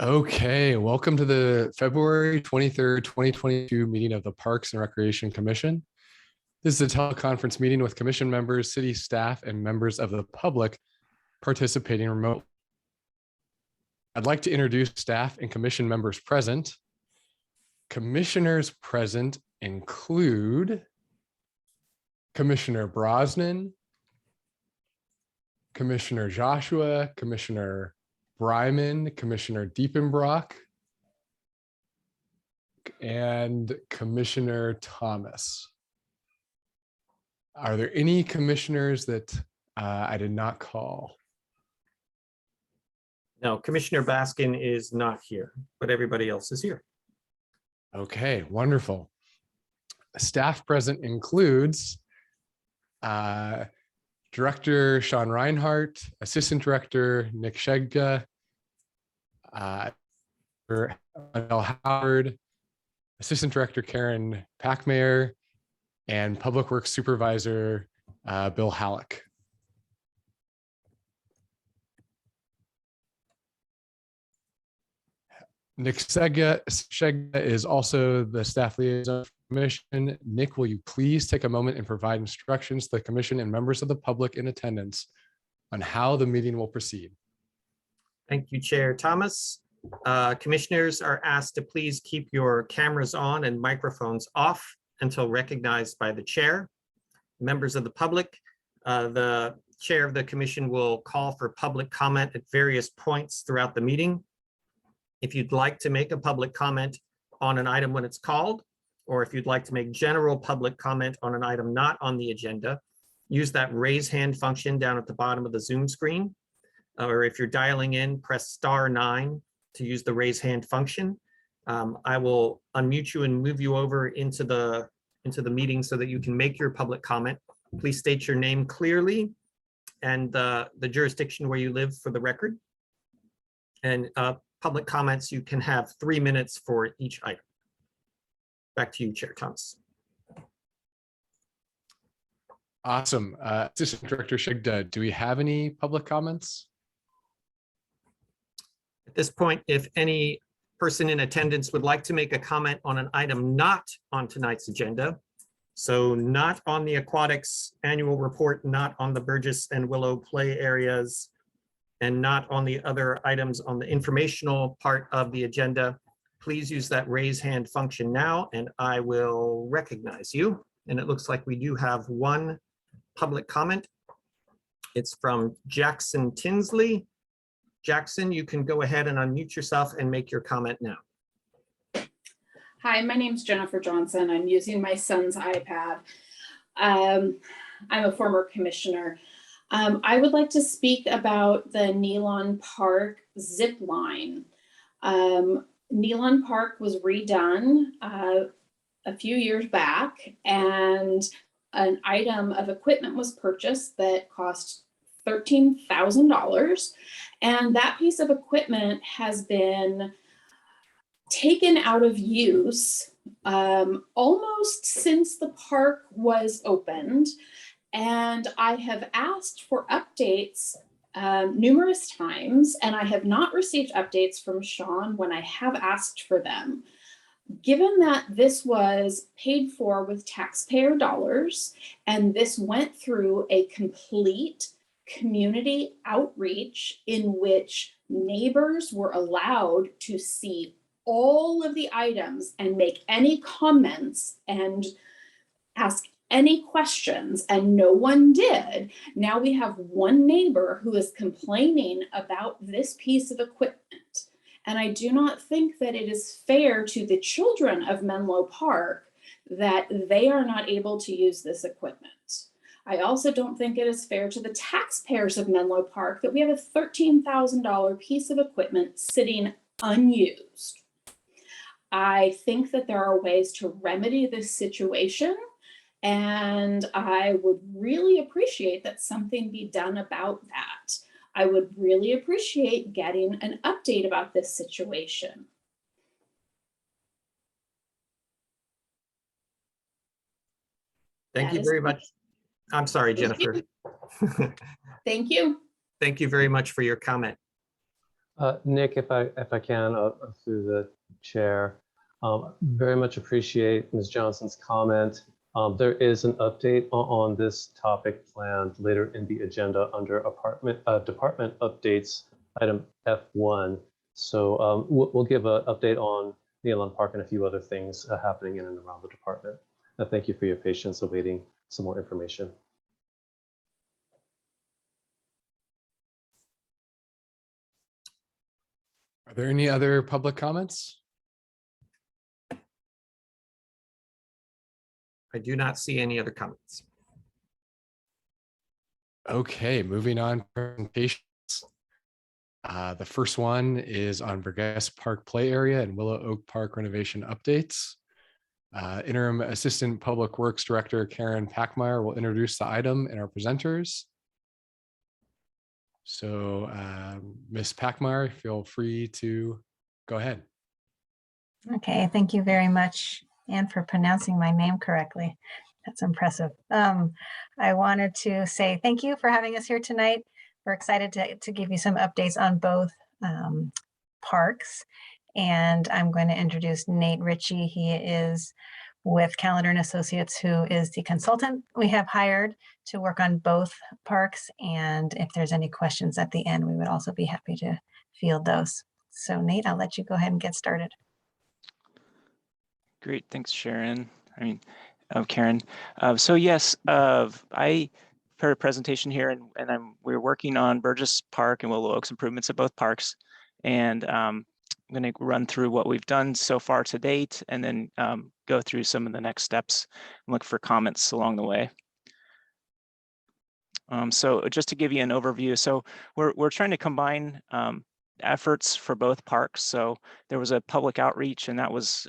Okay, welcome to the February 23rd, 2022 meeting of the Parks and Recreation Commission. This is a teleconference meeting with commission members, city staff, and members of the public participating remotely. I'd like to introduce staff and commission members present. Commissioners present include Commissioner Brosnan, Commissioner Joshua, Commissioner Bryman, Commissioner Diepenbrock, and Commissioner Thomas. Are there any commissioners that I did not call? No, Commissioner Baskin is not here, but everybody else is here. Okay, wonderful. Staff present includes Director Sean Reinhart, Assistant Director Nick Shegga, Howard, Assistant Director Karen Packmayer, and Public Works Supervisor Bill Halleck. Nick Shegga is also the staff liaison for the commission. Nick, will you please take a moment and provide instructions to the commission and members of the public in attendance on how the meeting will proceed? Thank you, Chair Thomas. Commissioners are asked to please keep your cameras on and microphones off until recognized by the chair. Members of the public, the chair of the commission will call for public comment at various points throughout the meeting. If you'd like to make a public comment on an item when it's called, or if you'd like to make general public comment on an item not on the agenda, use that raise hand function down at the bottom of the Zoom screen. Or if you're dialing in, press *9 to use the raise hand function. I will unmute you and move you over into the meeting so that you can make your public comment. Please state your name clearly and the jurisdiction where you live for the record. And public comments, you can have 3 minutes for each item. Back to you, Chair Thomas. Awesome. Assistant Director Shigda, do we have any public comments? At this point, if any person in attendance would like to make a comment on an item not on tonight's agenda, so not on the aquatics annual report, not on the Burgess and Willow play areas, and not on the other items on the informational part of the agenda, please use that raise hand function now, and I will recognize you. And it looks like we do have one public comment. It's from Jackson Tinsley. Jackson, you can go ahead and unmute yourself and make your comment now. Hi, my name's Jennifer Johnson. I'm using my son's iPad. I'm a former commissioner. I would like to speak about the Nelon Park zip line. Nelon Park was redone a few years back, and an item of equipment was purchased that cost $13,000. And that piece of equipment has been taken out of use almost since the park was opened. And I have asked for updates numerous times, and I have not received updates from Sean when I have asked for them. Given that this was paid for with taxpayer dollars, and this went through a complete community outreach in which neighbors were allowed to see all of the items and make any comments and ask any questions, and no one did. Now we have one neighbor who is complaining about this piece of equipment. And I do not think that it is fair to the children of Menlo Park that they are not able to use this equipment. I also don't think it is fair to the taxpayers of Menlo Park that we have a $13,000 piece of equipment sitting unused. I think that there are ways to remedy this situation, and I would really appreciate that something be done about that. I would really appreciate getting an update about this situation. Thank you very much. I'm sorry, Jennifer. Thank you. Thank you very much for your comment. Nick, if I can, through the chair, very much appreciate Ms. Johnson's comment. There is an update on this topic planned later in the agenda under department updates, item F1. So we'll give an update on Nealon Park and a few other things happening in and around the department. Thank you for your patience awaiting some more information. Are there any other public comments? I do not see any other comments. Okay, moving on to presentations. The first one is on Burgess Park Play Area and Willow Oak Park renovation updates. Interim Assistant Public Works Director Karen Packmeyer will introduce the item and our presenters. So Ms. Packmeyer, feel free to go ahead. Okay, thank you very much, Anne, for pronouncing my name correctly. That's impressive. I wanted to say thank you for having us here tonight. We're excited to give you some updates on both parks. And I'm going to introduce Nate Ritchie. He is with Calendar and Associates, who is the consultant we have hired to work on both parks. And if there's any questions at the end, we would also be happy to field those. So Nate, I'll let you go ahead and get started. Great, thanks, Sharon. Karen. So yes, I prepared a presentation here, and we're working on Burgess Park and Willow Oaks improvements at both parks. And I'm going to run through what we've done so far to date, and then go through some of the next steps and look for comments along the way. So just to give you an overview, so we're trying to combine efforts for both parks. So there was a public outreach, and that was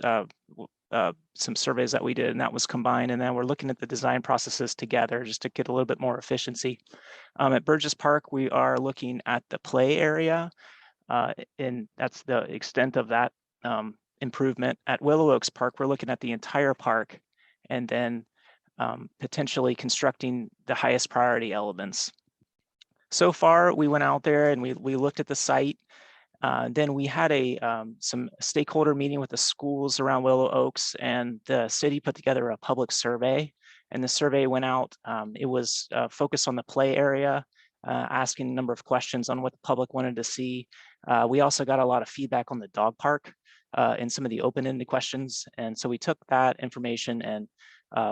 some surveys that we did, and that was combined. And then we're looking at the design processes together just to get a little bit more efficiency. At Burgess Park, we are looking at the play area, and that's the extent of that improvement. At Willow Oaks Park, we're looking at the entire park, and then potentially constructing the highest priority elements. So far, we went out there and we looked at the site. Then we had some stakeholder meeting with the schools around Willow Oaks, and the city put together a public survey. And the survey went out. It was focused on the play area, asking a number of questions on what the public wanted to see. We also got a lot of feedback on the dog park and some of the open-ended questions. And so we took that information and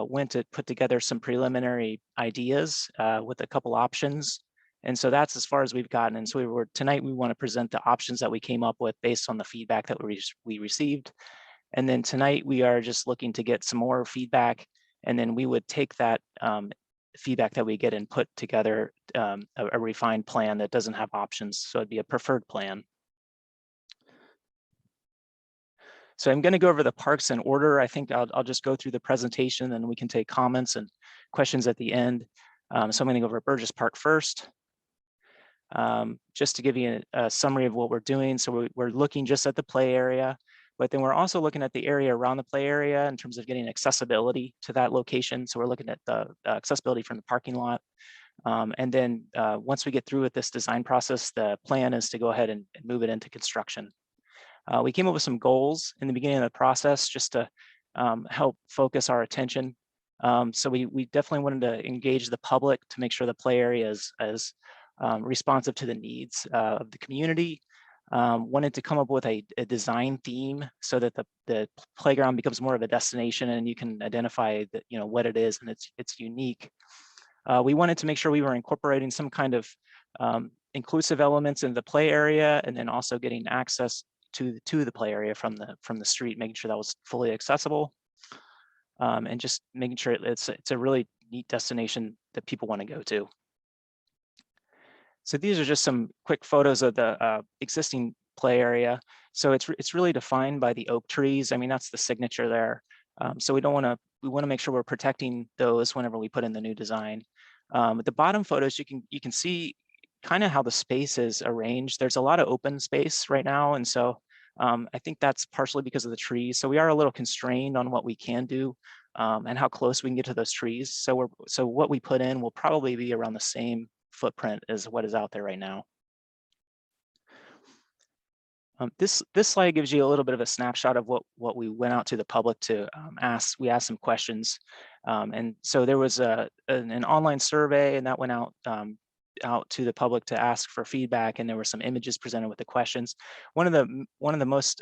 went to put together some preliminary ideas with a couple options. And so that's as far as we've gotten. And so tonight we want to present the options that we came up with based on the feedback that we received. And then tonight we are just looking to get some more feedback, and then we would take that feedback that we get and put together a refined plan that doesn't have options. So it'd be a preferred plan. So I'm going to go over the parks in order. I think I'll just go through the presentation, and we can take comments and questions at the end. So I'm going to go over Burgess Park first. Just to give you a summary of what we're doing. So we're looking just at the play area, but then we're also looking at the area around the play area in terms of getting accessibility to that location. So we're looking at the accessibility from the parking lot. And then once we get through with this design process, the plan is to go ahead and move it into construction. We came up with some goals in the beginning of the process just to help focus our attention. So we definitely wanted to engage the public to make sure the play area is as responsive to the needs of the community. Wanted to come up with a design theme so that the playground becomes more of a destination, and you can identify that, what it is, and it's unique. We wanted to make sure we were incorporating some kind of inclusive elements in the play area, and then also getting access to the play area from the street, making sure that was fully accessible, and just making sure it's a really neat destination that people want to go to. So these are just some quick photos of the existing play area. So it's really defined by the oak trees. I mean, that's the signature there. So we want to make sure we're protecting those whenever we put in the new design. At the bottom photos, you can see kind of how the space is arranged. There's a lot of open space right now, and so I think that's partially because of the trees. So we are a little constrained on what we can do and how close we can get to those trees. So what we put in will probably be around the same footprint as what is out there right now. This slide gives you a little bit of a snapshot of what we went out to the public to ask. We asked some questions, and so there was an online survey, and that went out out to the public to ask for feedback, and there were some images presented with the questions. One of the most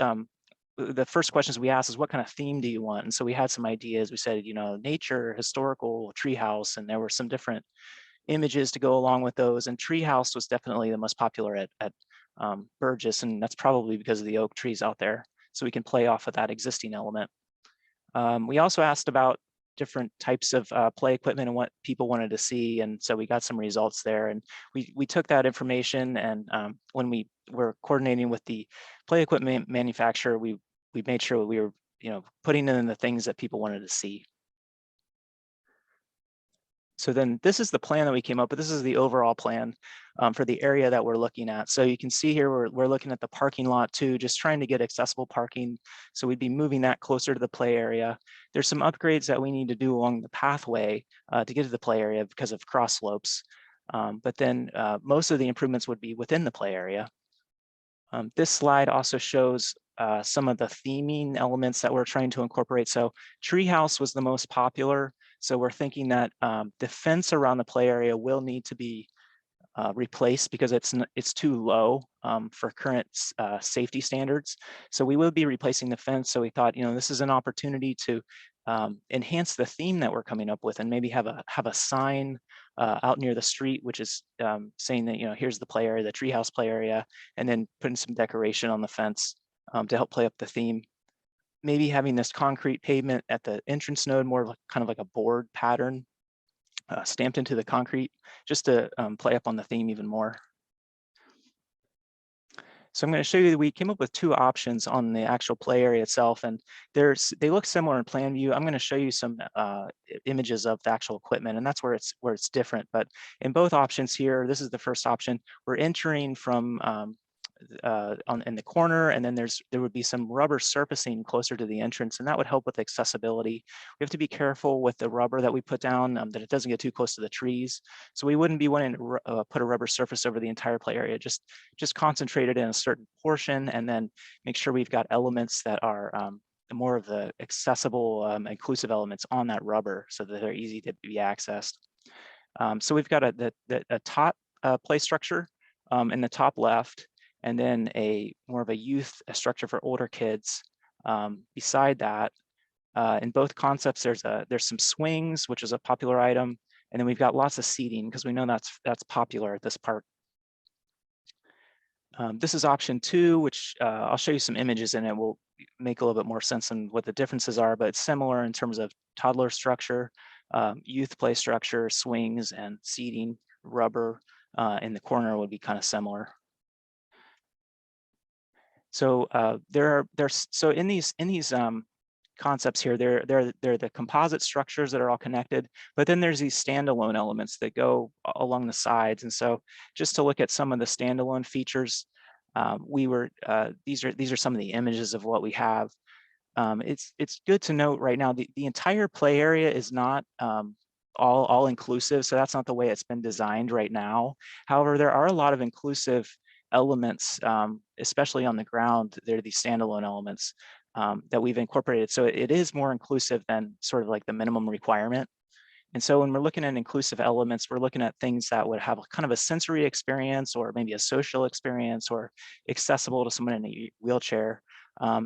the first questions we asked is, what kind of theme do you want? And so we had some ideas. We said, you know, nature, historical, treehouse, and there were some different images to go along with those. And treehouse was definitely the most popular at Burgess, and that's probably because of the oak trees out there. So we can play off of that existing element. We also asked about different types of play equipment and what people wanted to see, and so we got some results there. And we took that information, and when we were coordinating with the play equipment manufacturer, we made sure we were, you know, putting in the things that people wanted to see. So then this is the plan that we came up with. This is the overall plan for the area that we're looking at. So you can see here, we're looking at the parking lot too, just trying to get accessible parking. So we'd be moving that closer to the play area. There's some upgrades that we need to do along the pathway to get to the play area because of cross slopes. But then most of the improvements would be within the play area. This slide also shows some of the theming elements that we're trying to incorporate. So treehouse was the most popular. So we're thinking that the fence around the play area will need to be replaced because it's too low for current safety standards. So we will be replacing the fence. So we thought, you know, this is an opportunity to enhance the theme that we're coming up with, and maybe have a sign out near the street, which is saying that, you know, here's the play area, the treehouse play area, and then putting some decoration on the fence to help play up the theme. Maybe having this concrete pavement at the entrance node, more like, kind of like a board pattern stamped into the concrete, just to play up on the theme even more. So I'm going to show you that we came up with two options on the actual play area itself, and they look similar in plan view. I'm going to show you some images of the actual equipment, and that's where it's different. But in both options here, this is the first option. We're entering from in the corner, and then there would be some rubber surfacing closer to the entrance, and that would help with accessibility. We have to be careful with the rubber that we put down that it doesn't get too close to the trees. So we wouldn't be wanting to put a rubber surface over the entire play area, just concentrate it in a certain portion, and then make sure we've got elements that are more of the accessible, inclusive elements on that rubber so that they're easy to be accessed. So we've got a top play structure in the top left, and then more of a youth structure for older kids. Beside that, in both concepts, there's some swings, which is a popular item, and then we've got lots of seating because we know that's popular at this park. This is option 2, which I'll show you some images in it. Will make a little bit more sense on what the differences are, but it's similar in terms of toddler structure, youth play structure, swings, and seating. Rubber in the corner would be kind of similar. So so in these concepts here, they're the composite structures that are all connected, but then there's these standalone elements that go along the sides. And so just to look at some of the standalone features, these are some of the images of what we have. It's good to note right now, the entire play area is not all inclusive, so that's not the way it's been designed right now. However, there are a lot of inclusive elements, especially on the ground. There are these standalone elements that we've incorporated. So it is more inclusive than sort of like the minimum requirement. And so when we're looking at inclusive elements, we're looking at things that would have kind of a sensory experience, or maybe a social experience, or accessible to someone in a wheelchair.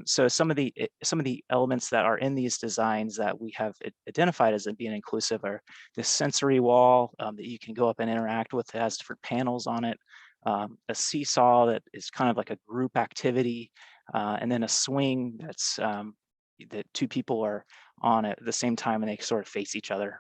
So some of the elements that are in these designs that we have identified as being inclusive are the sensory wall that you can go up and interact with. It has different panels on it. A seesaw that is kind of like a group activity, and then a swing that's that two people are on at the same time and they sort of face each other.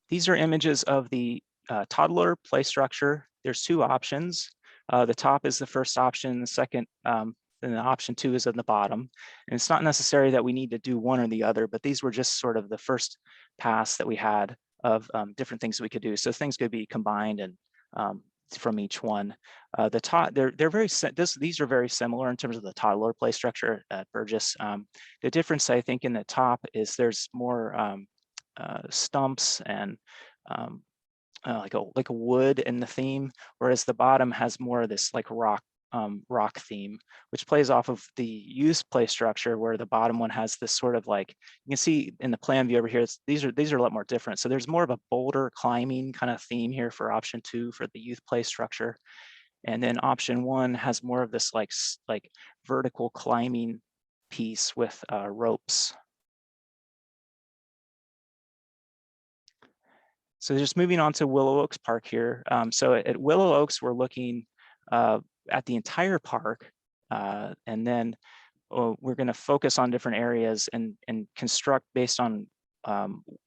These are images of the toddler play structure. There's two options. The top is the first option, the second, then the option 2 is at the bottom. And it's not necessary that we need to do one or the other, but these were just sort of the first pass that we had of different things we could do. So things could be combined and from each one. These are very similar in terms of the toddler play structure at Burgess. The difference, I think, in the top is there's more stumps and like a wood in the theme, whereas the bottom has more of this like rock theme, which plays off of the use play structure, where the bottom one has this sort of like, you can see in the plan view over here, these are a lot more different. So there's more of a boulder climbing kind of theme here for option 2 for the youth play structure. And then option 1 has more of this like vertical climbing piece with ropes. So just moving on to Willow Oaks Park here. So at Willow Oaks, we're looking at the entire park, and then we're going to focus on different areas and construct based on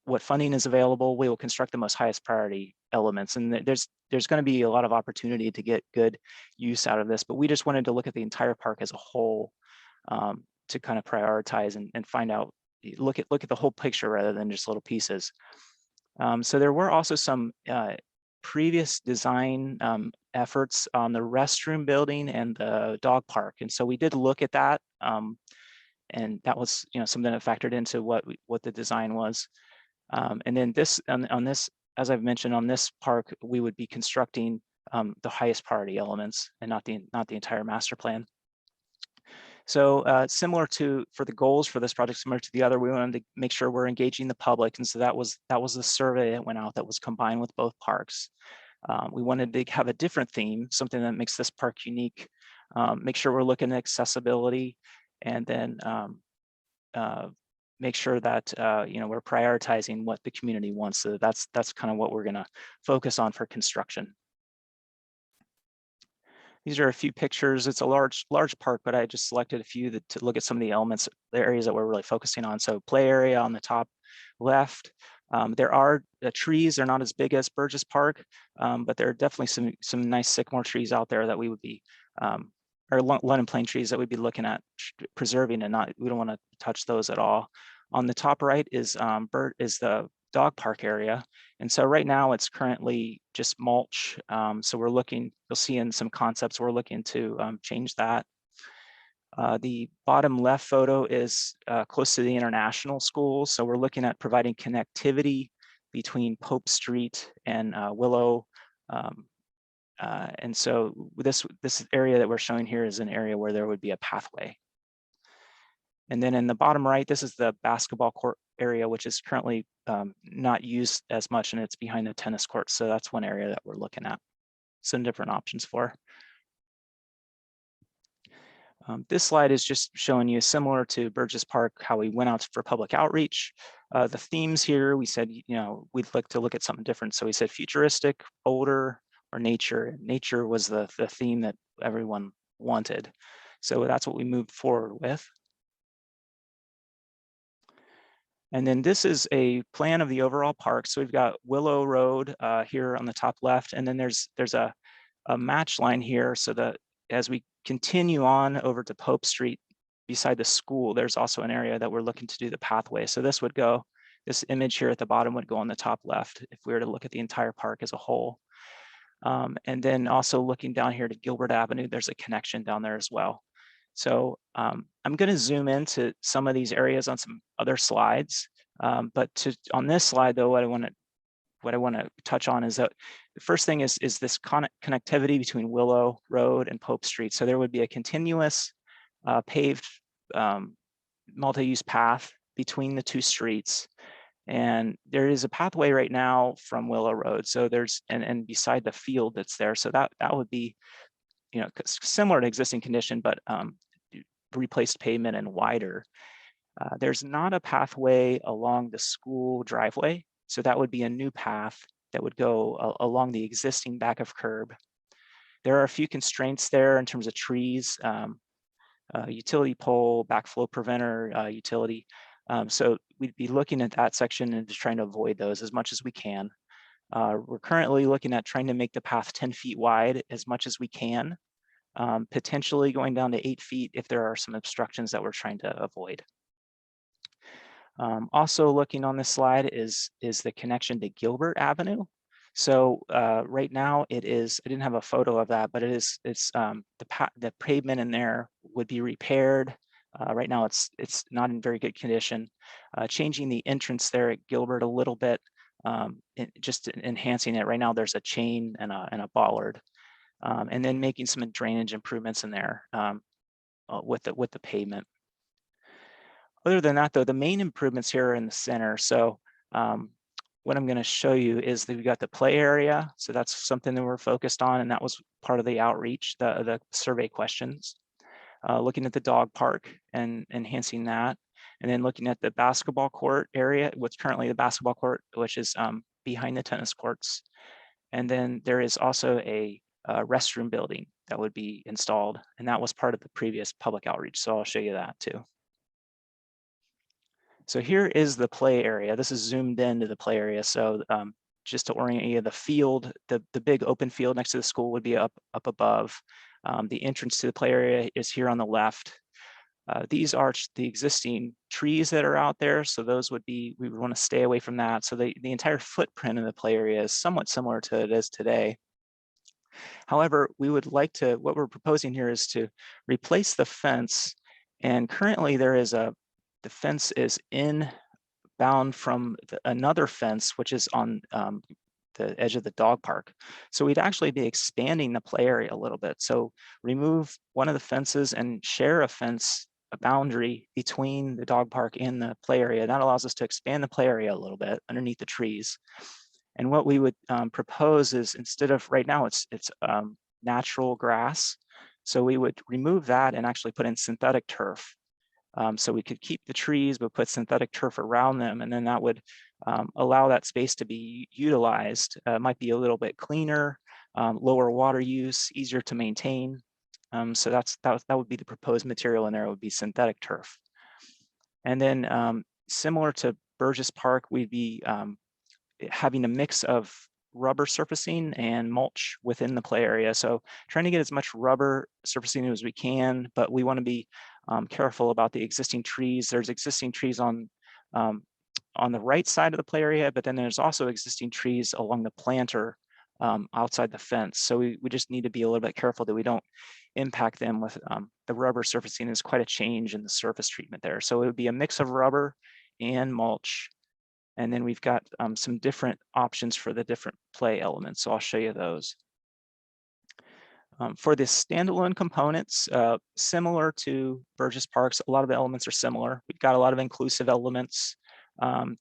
what funding is available. We will construct the most highest priority elements, and there's going to be a lot of opportunity to get good use out of this, but we just wanted to look at the entire park as a whole to kind of prioritize and find out, look at the whole picture rather than just little pieces. So there were also some previous design efforts on the restroom building and the dog park, and so we did look at that, and that was something that factored into what the design was. And then this on this, as I've mentioned, on this park, we would be constructing the highest priority elements and not the entire master plan. So similar for the goals for this project, similar to the other, we wanted to make sure we're engaging the public. And so that was the survey that went out that was combined with both parks. We wanted to have a different theme, something that makes this park unique, make sure we're looking at accessibility, and then make sure that we're prioritizing what the community wants. So that's kind of what we're gonna focus on for construction. These are a few pictures. It's a large park, but I just selected a few to look at some of the elements, the areas that we're really focusing on. So play area on the top left. There are trees. They're not as big as Burgess Park, but there are definitely some nice sycamore trees out there that we would be, or London plane trees that we'd be looking at preserving, and we don't want to touch those at all. On the top right is the dog park area. And so right now it's currently just mulch. So we're looking, you'll see in some concepts, we're looking to change that. The bottom left photo is close to the international school. So we're looking at providing connectivity between Pope Street and Willow. And so this area that we're showing here is an area where there would be a pathway. And then in the bottom right, this is the basketball court area, which is currently not used as much, and it's behind the tennis court. So that's one area that we're looking at some different options for. This slide is just showing you, similar to Burgess Park, how we went out for public outreach. The themes here, we said, we'd like to look at something different. So we said futuristic, older, or nature. Nature was the theme that everyone wanted. So that's what we moved forward with. And then this is a plan of the overall park. So we've got Willow Road here on the top left, and then there's a match line here, so that as we continue on over to Pope Street beside the school, there's also an area that we're looking to do the pathway. So this image here at the bottom would go on the top left if we were to look at the entire park as a whole. And then also looking down here to Gilbert Avenue, there's a connection down there as well. So I'm going to zoom into some of these areas on some other slides, but on this slide though, what I want to touch on is that the first thing is this connectivity between Willow Road and Pope Street. So there would be a continuous paved multi-use path between the two streets, and there is a pathway right now from Willow Road. So there's and beside the field that's there. So that would be similar to existing condition, but replaced pavement and wider. There's not a pathway along the school driveway. So that would be a new path that would go along the existing back of curb. There are a few constraints there in terms of trees, utility pole, backflow preventer, utility. So we'd be looking at that section and just trying to avoid those as much as we can. We're currently looking at trying to make the path 10 feet wide as much as we can, potentially going down to 8 feet if there are some obstructions that we're trying to avoid. Also looking on this slide is the connection to Gilbert Avenue. So right now it is, I didn't have a photo of that, but it's the pavement in there would be repaired. Right now it's not in very good condition. Changing the entrance there at Gilbert a little bit just enhancing it. Right now there's a chain and a bollard, and then making some drainage improvements in there with the pavement. Other than that, though, the main improvements here are in the center. So what I'm going to show you is that we've got the play area. So that's something that we're focused on, and that was part of the outreach, the survey questions. Looking at the dog park and enhancing that, and then looking at the basketball court area, what's currently the basketball court, which is behind the tennis courts. And then there is also a restroom building that would be installed, and that was part of the previous public outreach. So I'll show you that too. So here is the play area. This is zoomed into the play area. So just to orient you, the field, the big open field next to the school would be up above. The entrance to the play area is here on the left. These are the existing trees that are out there. So those would be, we would want to stay away from that. So the entire footprint of the play area is somewhat similar to it is today. However, we would like to, what we're proposing here is to replace the fence. And currently there is the fence is inbound from another fence, which is on the edge of the dog park. So we'd actually be expanding the play area a little bit. So remove one of the fences and share a fence, a boundary between the dog park and the play area. That allows us to expand the play area a little bit underneath the trees. And what we would propose is, instead of right now, it's natural grass. So we would remove that and actually put in synthetic turf. So we could keep the trees, but put synthetic turf around them. And then that would allow that space to be utilized. Might be a little bit cleaner, lower water use, easier to maintain. So that would be the proposed material in there. It would be synthetic turf. And then similar to Burgess Park, we'd be having a mix of rubber surfacing and mulch within the play area. So trying to get as much rubber surfacing as we can, but we want to be careful about the existing trees. There's existing trees on the right side of the play area, but then there's also existing trees along the planter outside the fence. So we just need to be a little bit careful that we don't impact them with the rubber surfacing. Is quite a change in the surface treatment there. So it would be a mix of rubber and mulch. And then we've got some different options for the different play elements. So I'll show you those. For the standalone components, similar to Burgess Parks, a lot of the elements are similar. We've got a lot of inclusive elements.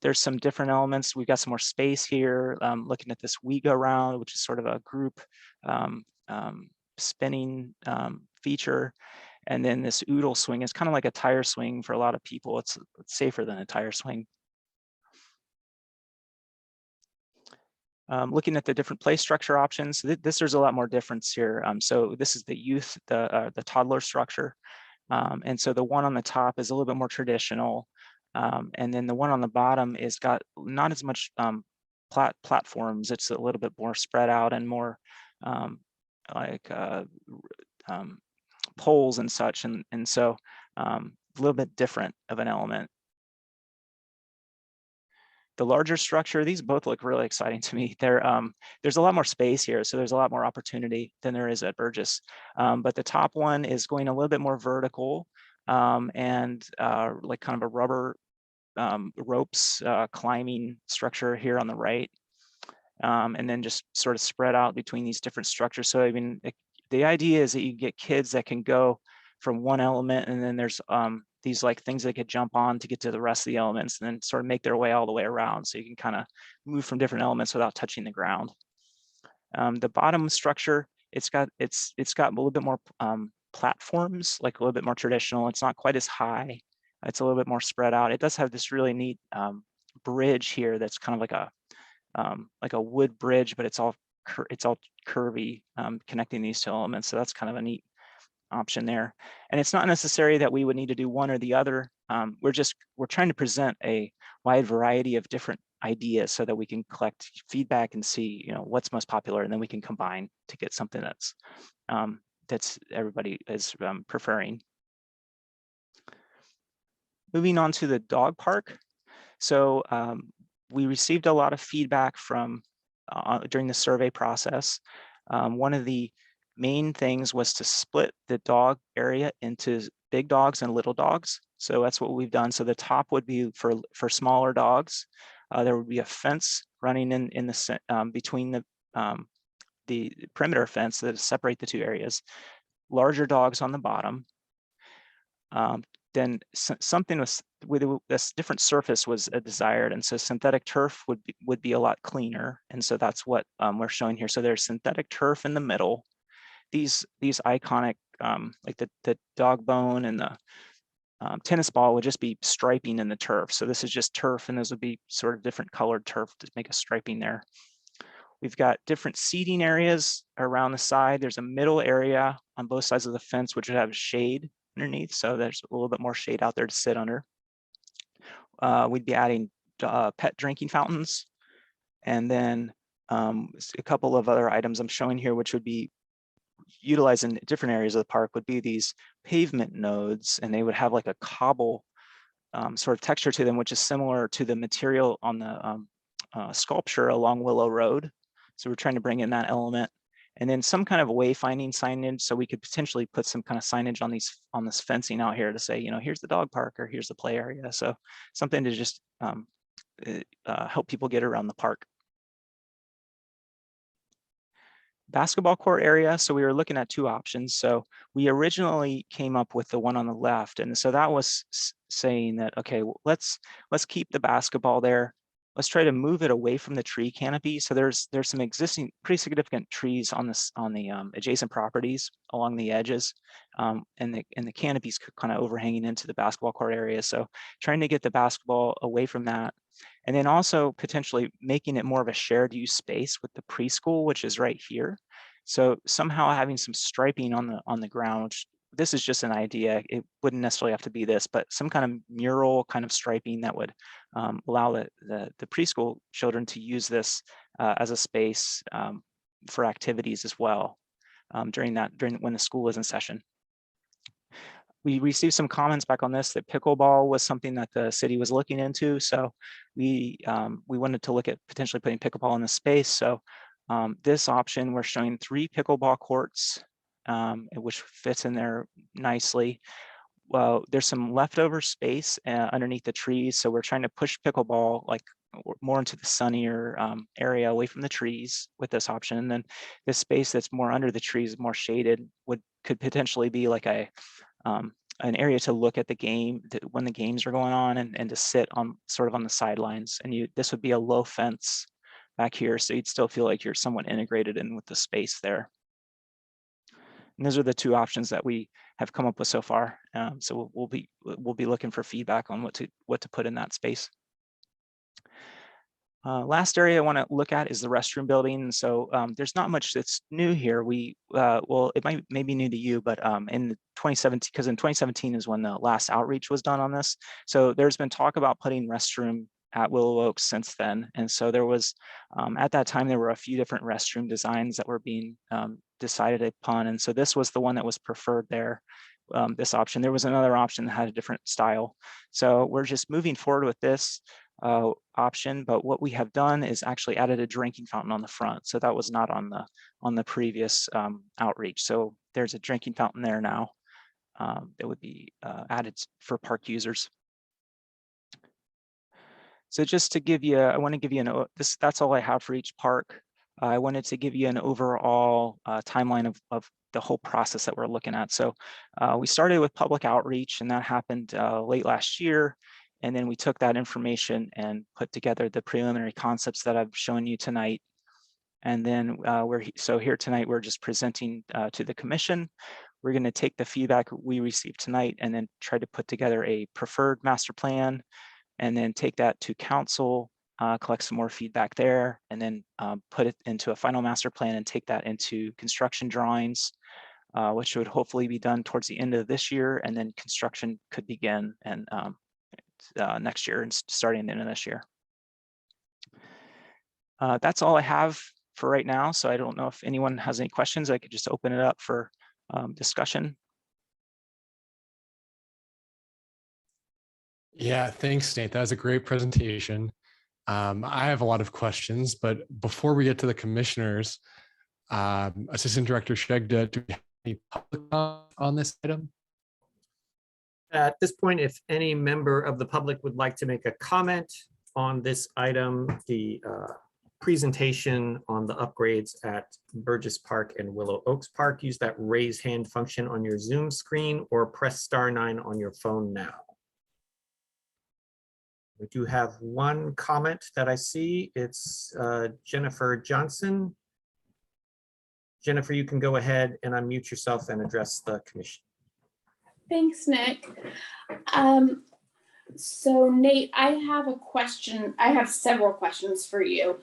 There's some different elements. We've got some more space here. Looking at this We Go Round, which is sort of a group spinning feature. And then this oodle swing is kind of like a tire swing for a lot of people. It's safer than a tire swing. Looking at the different play structure options, there's a lot more difference here. So this is the youth, the toddler structure. And so the one on the top is a little bit more traditional. And then the one on the bottom is got not as much platforms. It's a little bit more spread out and more like poles and such. And so a little bit different of an element. The larger structure, these both look really exciting to me. There's a lot more space here, so there's a lot more opportunity than there is at Burgess. But the top one is going a little bit more vertical and like kind of a rubber ropes climbing structure here on the right. And then just sort of spread out between these different structures. So I mean, the idea is that you get kids that can go from one element, and then there's these like things they could jump on to get to the rest of the elements, and then sort of make their way all the way around. So you can kind of move from different elements without touching the ground. The bottom structure, it's got a little bit more platforms, like a little bit more traditional. It's not quite as high. It's a little bit more spread out. It does have this really neat bridge here that's kind of like a wood bridge, but it's all curvy, connecting these two elements. So that's kind of a neat option there. And it's not necessary that we would need to do one or the other. We're trying to present a wide variety of different ideas so that we can collect feedback and see, what's most popular, and then we can combine to get something that's everybody is preferring. Moving on to the dog park. So we received a lot of feedback from during the survey process. One of the main things was to split the dog area into big dogs and little dogs. So that's what we've done. So the top would be for smaller dogs. There would be a fence running in the between the perimeter fence that separate the two areas. Larger dogs on the bottom. Then something with this different surface was desired, and so synthetic turf would be a lot cleaner, and so that's what we're showing here. So there's synthetic turf in the middle. These iconic like the dog bone and the tennis ball would just be striping in the turf. So this is just turf, and those would be sort of different colored turf to make a striping there. We've got different seating areas around the side. There's a middle area on both sides of the fence, which would have shade underneath. So there's a little bit more shade out there to sit under. We'd be adding pet drinking fountains. And then a couple of other items I'm showing here, which would be utilized in different areas of the park, would be these pavement nodes, and they would have like a cobble sort of texture to them, which is similar to the material on the sculpture along Willow Road. So we're trying to bring in that element, and then some kind of wayfinding signage. So we could potentially put some kind of signage on this fencing out here to say, you know, here's the dog park or here's the play area. So something to just help people get around the park. Basketball court area. So we were looking at two options. So we originally came up with the one on the left, and so that was saying that, okay, well, let's keep the basketball there. Let's try to move it away from the tree canopy. So there's some existing pretty significant trees on the adjacent properties along the edges, and the canopies kind of overhanging into the basketball court area. So trying to get the basketball away from that, and then also potentially making it more of a shared use space with the preschool, which is right here. So somehow having some striping on the ground, which this is just an idea. It wouldn't necessarily have to be this, but some kind of mural kind of striping that would allow the preschool children to use this as a space for activities as well during when the school is in session. We received some comments back on this that pickleball was something that the city was looking into. So we wanted to look at potentially putting pickleball in the space. So this option, we're showing 3 pickleball courts, which fits in there nicely. Well, there's some leftover space underneath the trees. So we're trying to push pickleball like more into the sunnier area away from the trees with this option. And then this space that's more under the trees, more shaded, could potentially be like an area to look at the game when the games are going on, and to sit on sort of on the sidelines. And this would be a low fence back here, so you'd still feel like you're somewhat integrated in with the space there. And those are the 2 options that we have come up with so far. So we'll be looking for feedback on what to put in that space. Last area I want to look at is the restroom building. So there's not much that's new here. Well, it may be new to you, but in 2017, because in 2017 is when the last outreach was done on this. So there's been talk about putting restroom at Willow Oaks since then. And so there was, at that time, there were a few different restroom designs that were being decided upon. And so this was the one that was preferred there, this option. There was another option that had a different style. So we're just moving forward with this option, but what we have done is actually added a drinking fountain on the front. So that was not on the previous outreach. So there's a drinking fountain there now that would be added for park users. So just to give you, I want to give you that's all I have for each park. I wanted to give you an overall timeline of the whole process that we're looking at. So we started with public outreach, and that happened late last year. And then we took that information and put together the preliminary concepts that I've shown you tonight. And then so here tonight, we're just presenting to the commission. We're going to take the feedback we received tonight and then try to put together a preferred master plan, and then take that to council, collect some more feedback there, and then put it into a final master plan and take that into construction drawings, which would hopefully be done towards the end of this year. And then construction could begin and next year and starting at the end of this year. That's all I have for right now. So I don't know if anyone has any questions. I could just open it up for discussion. Yeah, thanks, Nate. That was a great presentation. I have a lot of questions, but before we get to the commissioners, Assistant Director Shegda, do we have any public comment on this item? At this point, if any member of the public would like to make a comment on this item, the presentation on the upgrades at Burgess Park and Willow Oaks Park, use that raise hand function on your Zoom screen or press *9 on your phone now. We do have one comment that I see. It's Jennifer Johnson. Jennifer, you can go ahead and unmute yourself and address the commission. Thanks, Nick. So Nate, I have a question. I have several questions for you.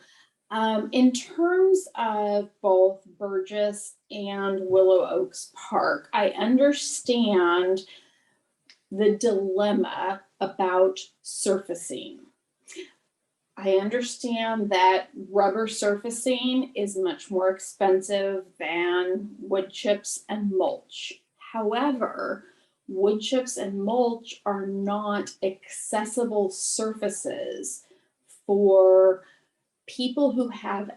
In terms of both Burgess and Willow Oaks Park, I understand the dilemma about surfacing. I understand that rubber surfacing is much more expensive than wood chips and mulch. However, wood chips and mulch are not accessible surfaces for people who have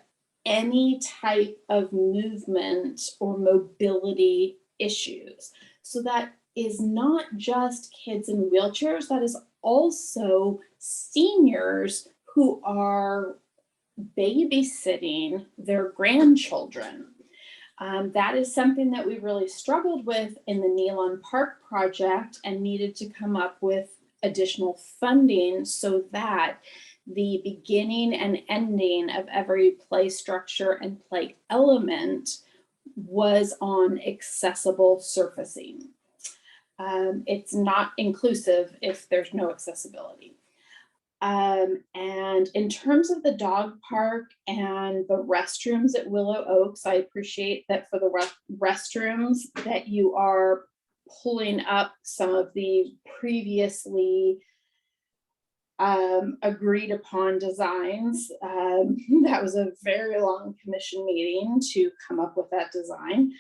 any type of movement or mobility issues. So that is not just kids in wheelchairs, that is also seniors who are babysitting their grandchildren. That is something that we really struggled with in the Nealon Park project and needed to come up with additional funding so that the beginning and ending of every play structure and play element was on accessible surfacing. It's not inclusive if there's no accessibility. And in terms of the dog park and the restrooms at Willow Oaks, I appreciate that for the restrooms that you are pulling up some of the previously agreed upon designs. That was a very long commission meeting to come up with that design.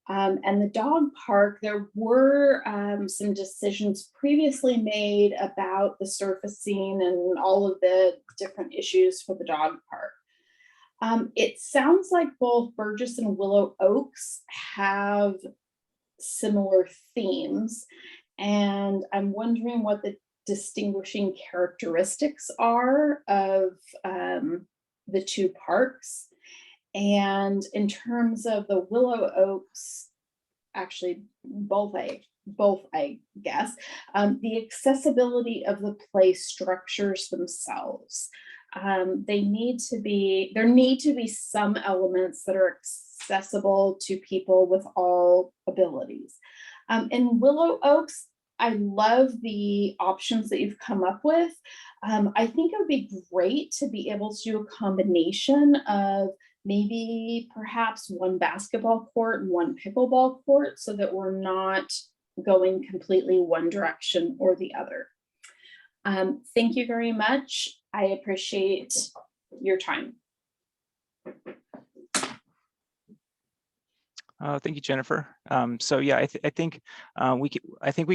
And the dog park, there were some decisions previously made about the surfacing and all of the different issues for the dog park. It sounds like both Burgess and Willow Oaks have similar themes, and I'm wondering what the distinguishing characteristics are of the two parks. And in terms of the Willow Oaks, actually both I guess, the accessibility of the play structures themselves. There need to be some elements that are accessible to people with all abilities. In Willow Oaks, I love the options that you've come up with. I think it would be great to be able to do a combination of maybe perhaps one basketball court and one pickleball court so that we're not going completely one direction or the other. Thank you very much. I appreciate your time. Thank you, Jennifer. So yeah, I think we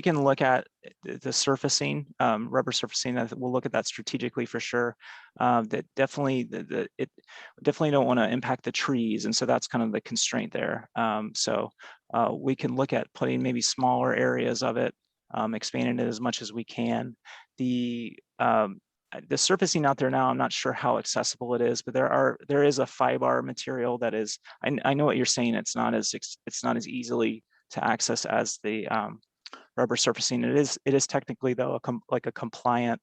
can look at the surfacing, rubber surfacing. We'll look at that strategically for sure. That definitely definitely don't want to impact the trees, and so that's kind of the constraint there. So we can look at putting maybe smaller areas of it, expanding it as much as we can. The surfacing out there now, I'm not sure how accessible it is, but there is a fiber material that is. I know what you're saying. It's not as easily to access as the rubber surfacing. It is technically though like a compliant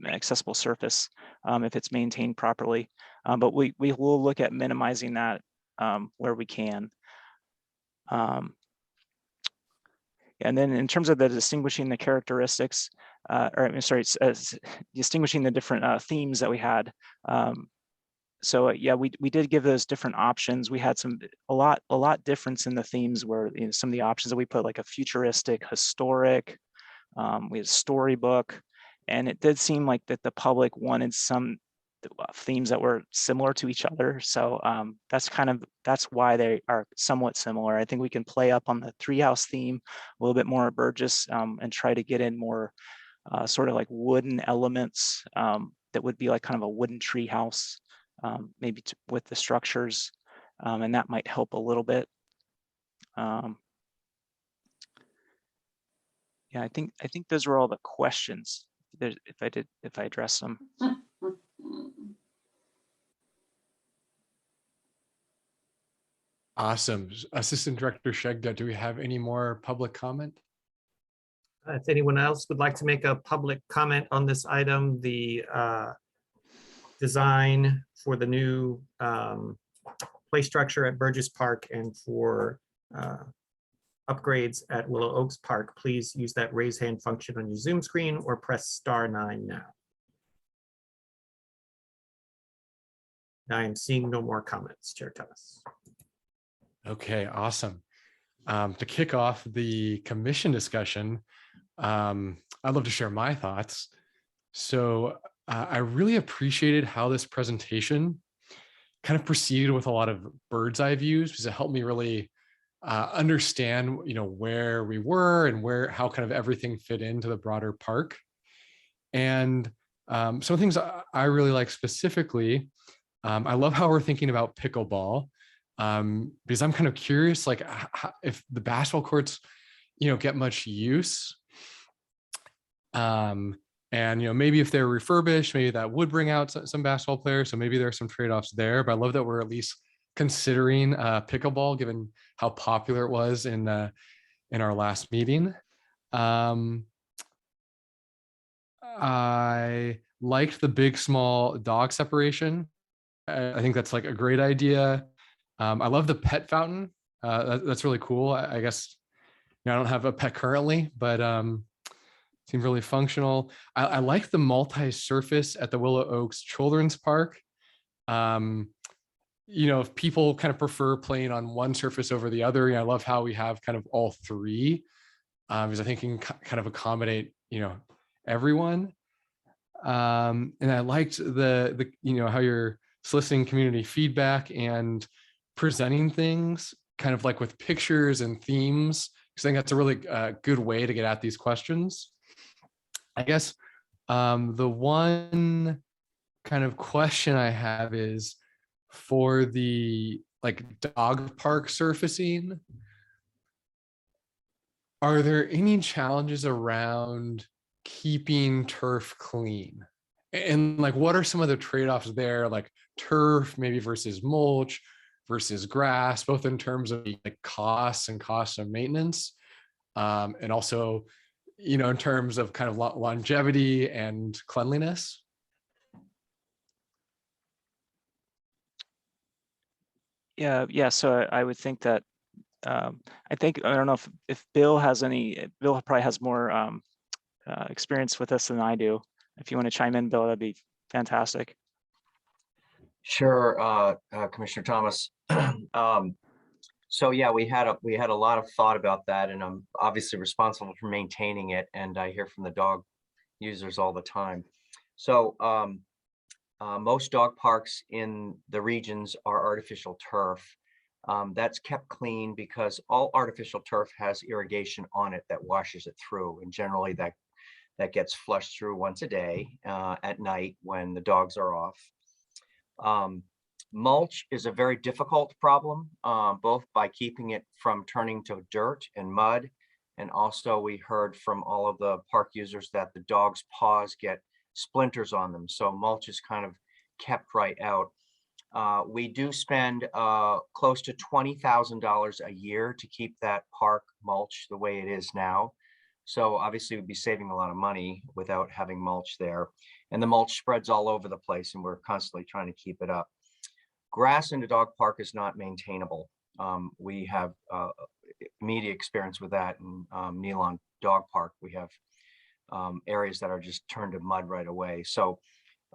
accessible surface if it's maintained properly. But we will look at minimizing that where we can. And then in terms of the distinguishing the characteristics, distinguishing the different themes that we had. So yeah, we did give those different options. We had a lot difference in the themes where some of the options that we put, like a futuristic, historic, we had storybook, and it did seem like that the public wanted some themes that were similar to each other. So that's why they are somewhat similar. I think we can play up on the treehouse theme a little bit more at Burgess and try to get in more sort of like wooden elements that would be like kind of a wooden treehouse, maybe with the structures, and that might help a little bit. Yeah, I think those were all the questions. If I address them. Awesome. Assistant Director Shegda, do we have any more public comment? If anyone else would like to make a public comment on this item, the design for the new play structure at Burgess Park and for upgrades at Willow Oaks Park, please use that raise hand function on your Zoom screen or press *9 now. I am seeing no more comments, Chair Thomas. Okay, awesome. To kick off the commission discussion, I'd love to share my thoughts. So I really appreciated how this presentation kind of proceeded with a lot of bird's eye views, because it helped me really understand, where we were and how kind of everything fit into the broader park. And some things I really like specifically, I love how we're thinking about pickleball, because I'm kind of curious, like if the basketball courts, get much use. And maybe if they're refurbished, maybe that would bring out some basketball players. So maybe there are some trade-offs there. But I love that we're at least considering pickleball, given how popular it was in our last meeting. I liked the big small dog separation. I think that's like a great idea. I love the pet fountain. That's really cool. I guess I don't have a pet currently, but seemed really functional. I like the multi-surface at the Willow Oaks Children's Park. If people kind of prefer playing on one surface over the other, I love how we have kind of all three, because I think you can kind of accommodate, everyone. And I liked the how you're soliciting community feedback and presenting things kind of like with pictures and themes, because I think that's a really good way to get at these questions. I guess the one kind of question I have is for the dog park surfacing. Are there any challenges around keeping turf clean? And what are some of the trade-offs there, like turf maybe versus mulch versus grass, both in terms of costs and costs of maintenance, and also in terms of kind of longevity and cleanliness? Yeah. So I would think that I don't know if Bill has any. Bill probably has more experience with this than I do. If you want to chime in, Bill, that'd be fantastic. Sure, Commissioner Thomas. So yeah, we had a lot of thought about that, and I'm obviously responsible for maintaining it, and I hear from the dog users all the time. So most dog parks in the regions are artificial turf. That's kept clean because all artificial turf has irrigation on it that washes it through, and generally that gets flushed through once a day at night when the dogs are off. Mulch is a very difficult problem, both by keeping it from turning to dirt and mud. And also we heard from all of the park users that the dog's paws get splinters on them. So mulch is kind of kept right out. We do spend close to $20,000 a year to keep that park mulch the way it is now. So obviously we'd be saving a lot of money without having mulch there. And the mulch spreads all over the place, and we're constantly trying to keep it up. Grass in the dog park is not maintainable. We have immediate experience with that in Nelon Dog Park. We have areas that are just turned to mud right away. So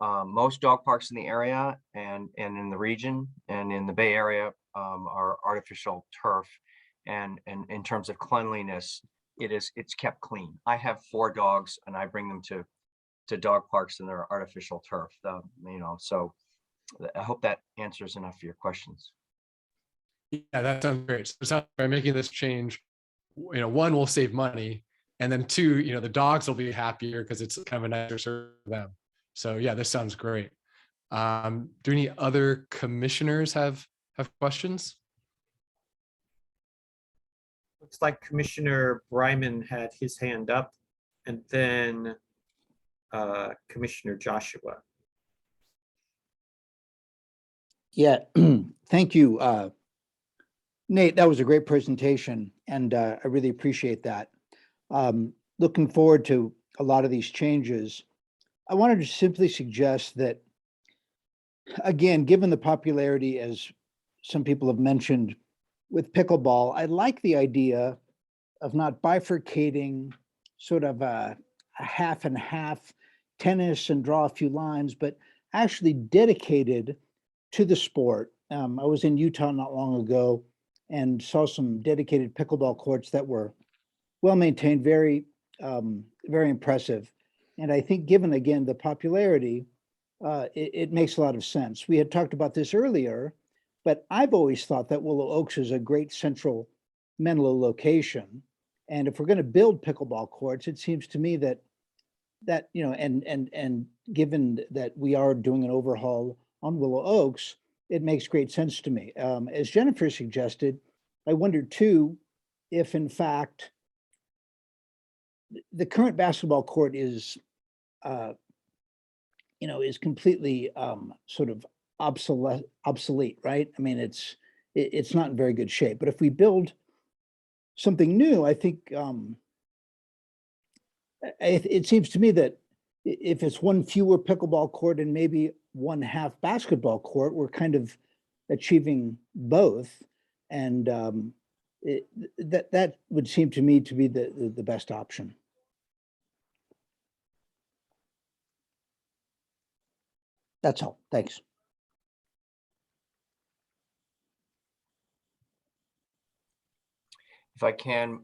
most dog parks in the area and in the region and in the Bay Area are artificial turf. And in terms of cleanliness, it's kept clean. I have 4 dogs, and I bring them to dog parks, and they're artificial turf. So I hope that answers enough of your questions. Yeah, that sounds great. So it sounds like by making this change, one, will save money, and then 2, the dogs will be happier because it's kind of a nicer service for them. So yeah, this sounds great. Do any other commissioners have questions? Looks like Commissioner Bryman had his hand up, and then Commissioner Joshua. Yeah, thank you. Nate, that was a great presentation, and I really appreciate that. Looking forward to a lot of these changes. I wanted to simply suggest that, again, given the popularity, as some people have mentioned, with pickleball, I like the idea of not bifurcating sort of a half and half tennis and draw a few lines, but actually dedicated to the sport. I was in Utah not long ago and saw some dedicated pickleball courts that were well maintained, very impressive. And I think given, again, the popularity, it makes a lot of sense. We had talked about this earlier, but I've always thought that Willow Oaks is a great central Menlo location. And if we're going to build pickleball courts, it seems to me that and given that we are doing an overhaul on Willow Oaks, it makes great sense to me. As Jennifer suggested, I wonder too, if in fact the current basketball court is completely sort of obsolete, right? I mean, it's not in very good shape. But if we build something new, I think it seems to me that if it's one fewer pickleball court and maybe one half basketball court, we're kind of achieving both, and that would seem to me to be the best option. That's all. Thanks. If I can,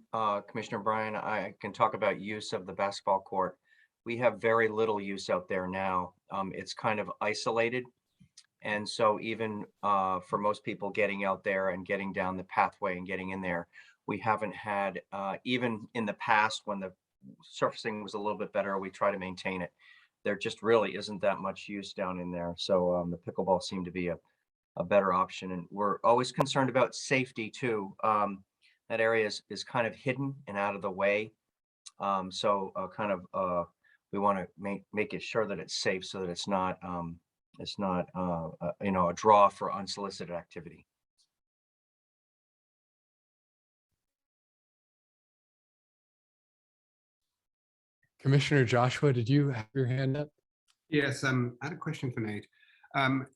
Commissioner Bryan, I can talk about use of the basketball court. We have very little use out there now. It's kind of isolated. And so even for most people getting out there and getting down the pathway and getting in there, we haven't had, even in the past when the surfacing was a little bit better, we try to maintain it. There just really isn't that much use down in there. So the pickleball seemed to be a better option. And we're always concerned about safety too. That area is kind of hidden and out of the way. We want to make it sure that it's safe so that it's not a draw for unsolicited activity. Commissioner Joshua, did you have your hand up? Yes, I had a question for Nate.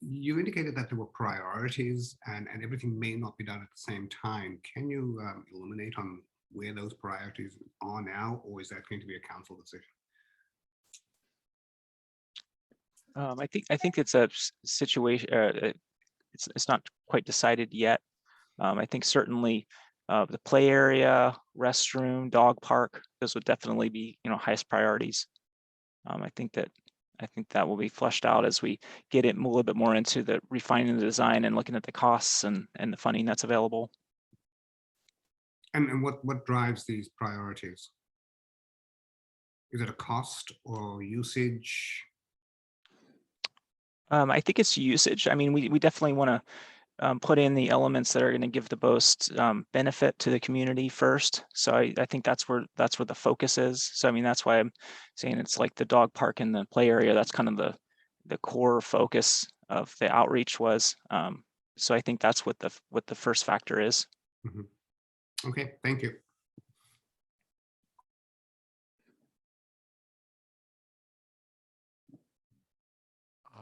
You indicated that there were priorities and everything may not be done at the same time. Can you illuminate on where those priorities are now, or is that going to be a council decision? I think it's a situation. It's not quite decided yet. I think certainly the play area, restroom, dog park, those would definitely be highest priorities. I think that will be fleshed out as we get it a little bit more into the refining the design and looking at the costs and the funding that's available. And what drives these priorities? Is it a cost or usage? I think it's usage. I mean, we definitely want to put in the elements that are going to give the most benefit to the community first. So I think that's where the focus is. So I mean, that's why I'm saying it's like the dog park and the play area. That's kind of the core focus of the outreach was. So I think that's what the first factor is. Mm-hmm. Okay, thank you.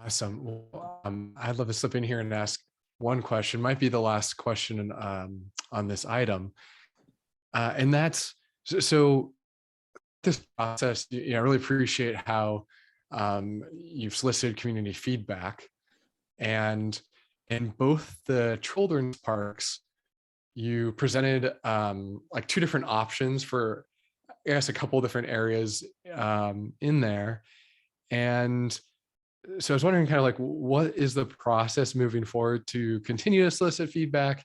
Awesome. Well, I'd love to slip in here and ask one question. Might be the last question on this item, and that's so. This process, I really appreciate how you've solicited community feedback, and in both the children's parks, you presented like two different options for, I guess, a couple different areas in there, and so I was wondering kind of like, what is the process moving forward to continue to solicit feedback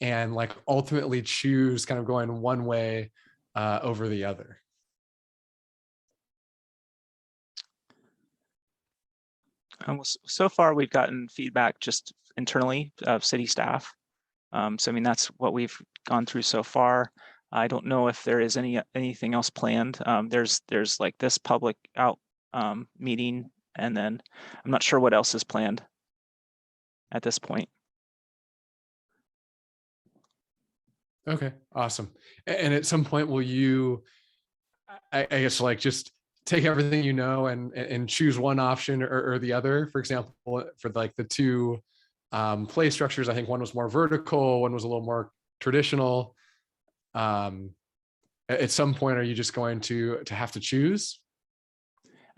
and like ultimately choose kind of going one way over the other? So far, we've gotten feedback just internally of city staff. So I mean, that's what we've gone through so far. I don't know if there is anything else planned. There's like this public out meeting, and then I'm not sure what else is planned at this point. Okay, awesome. And at some point, will you, I guess, like just take everything you know and choose one option or the other? For example, for like the two play structures, I think one was more vertical, one was a little more traditional. At some point, are you just going to have to choose?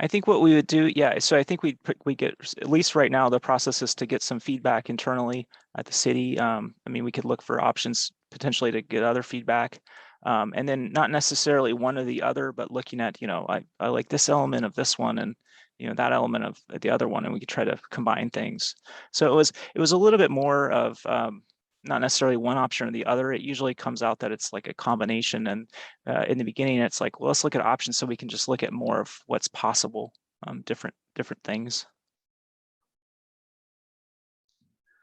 I think what we would do, yeah, so I think we get, at least right now, the process is to get some feedback internally at the city. I mean, we could look for options potentially to get other feedback. And then not necessarily one or the other, but looking at, I like this element of this one and, that element of the other one, and we could try to combine things. So it was a little bit more of, not necessarily one option or the other. It usually comes out that it's like a combination. And in the beginning, it's like, well, let's look at options so we can just look at more of what's possible, different things.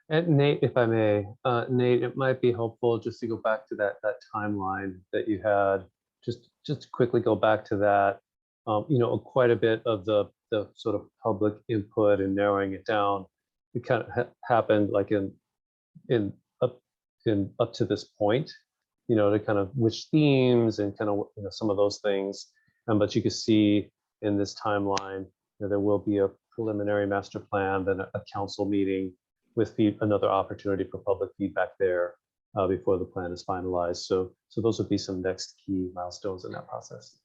And Nate, if I may, Nate, it might be helpful just to go back to that timeline that you had. Just quickly go back to that. Quite a bit of the sort of public input and narrowing it down. It kind of happened like up to this point. To kind of which themes and kind of some of those things. But you can see in this timeline there will be a preliminary master plan, then a council meeting with another opportunity for public feedback there before the plan is finalized. So those would be some next key milestones in that process.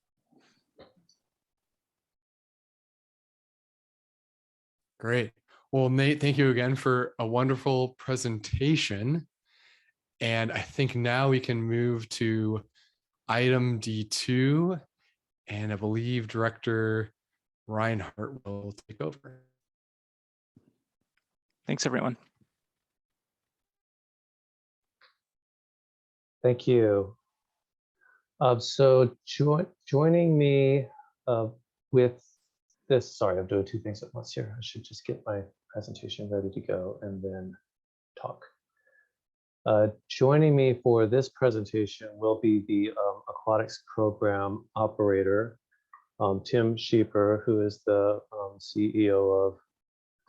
Great. Well, Nate, thank you again for a wonderful presentation. And I think now we can move to item D2. And I believe Director Reinhardt will take over. Thanks, everyone. Thank you. So joining me with this, sorry, I'm doing two things at once here. I should just get my presentation ready to go and then talk. Joining me for this presentation will be the aquatics program operator, Tim Sheeper, who is the CEO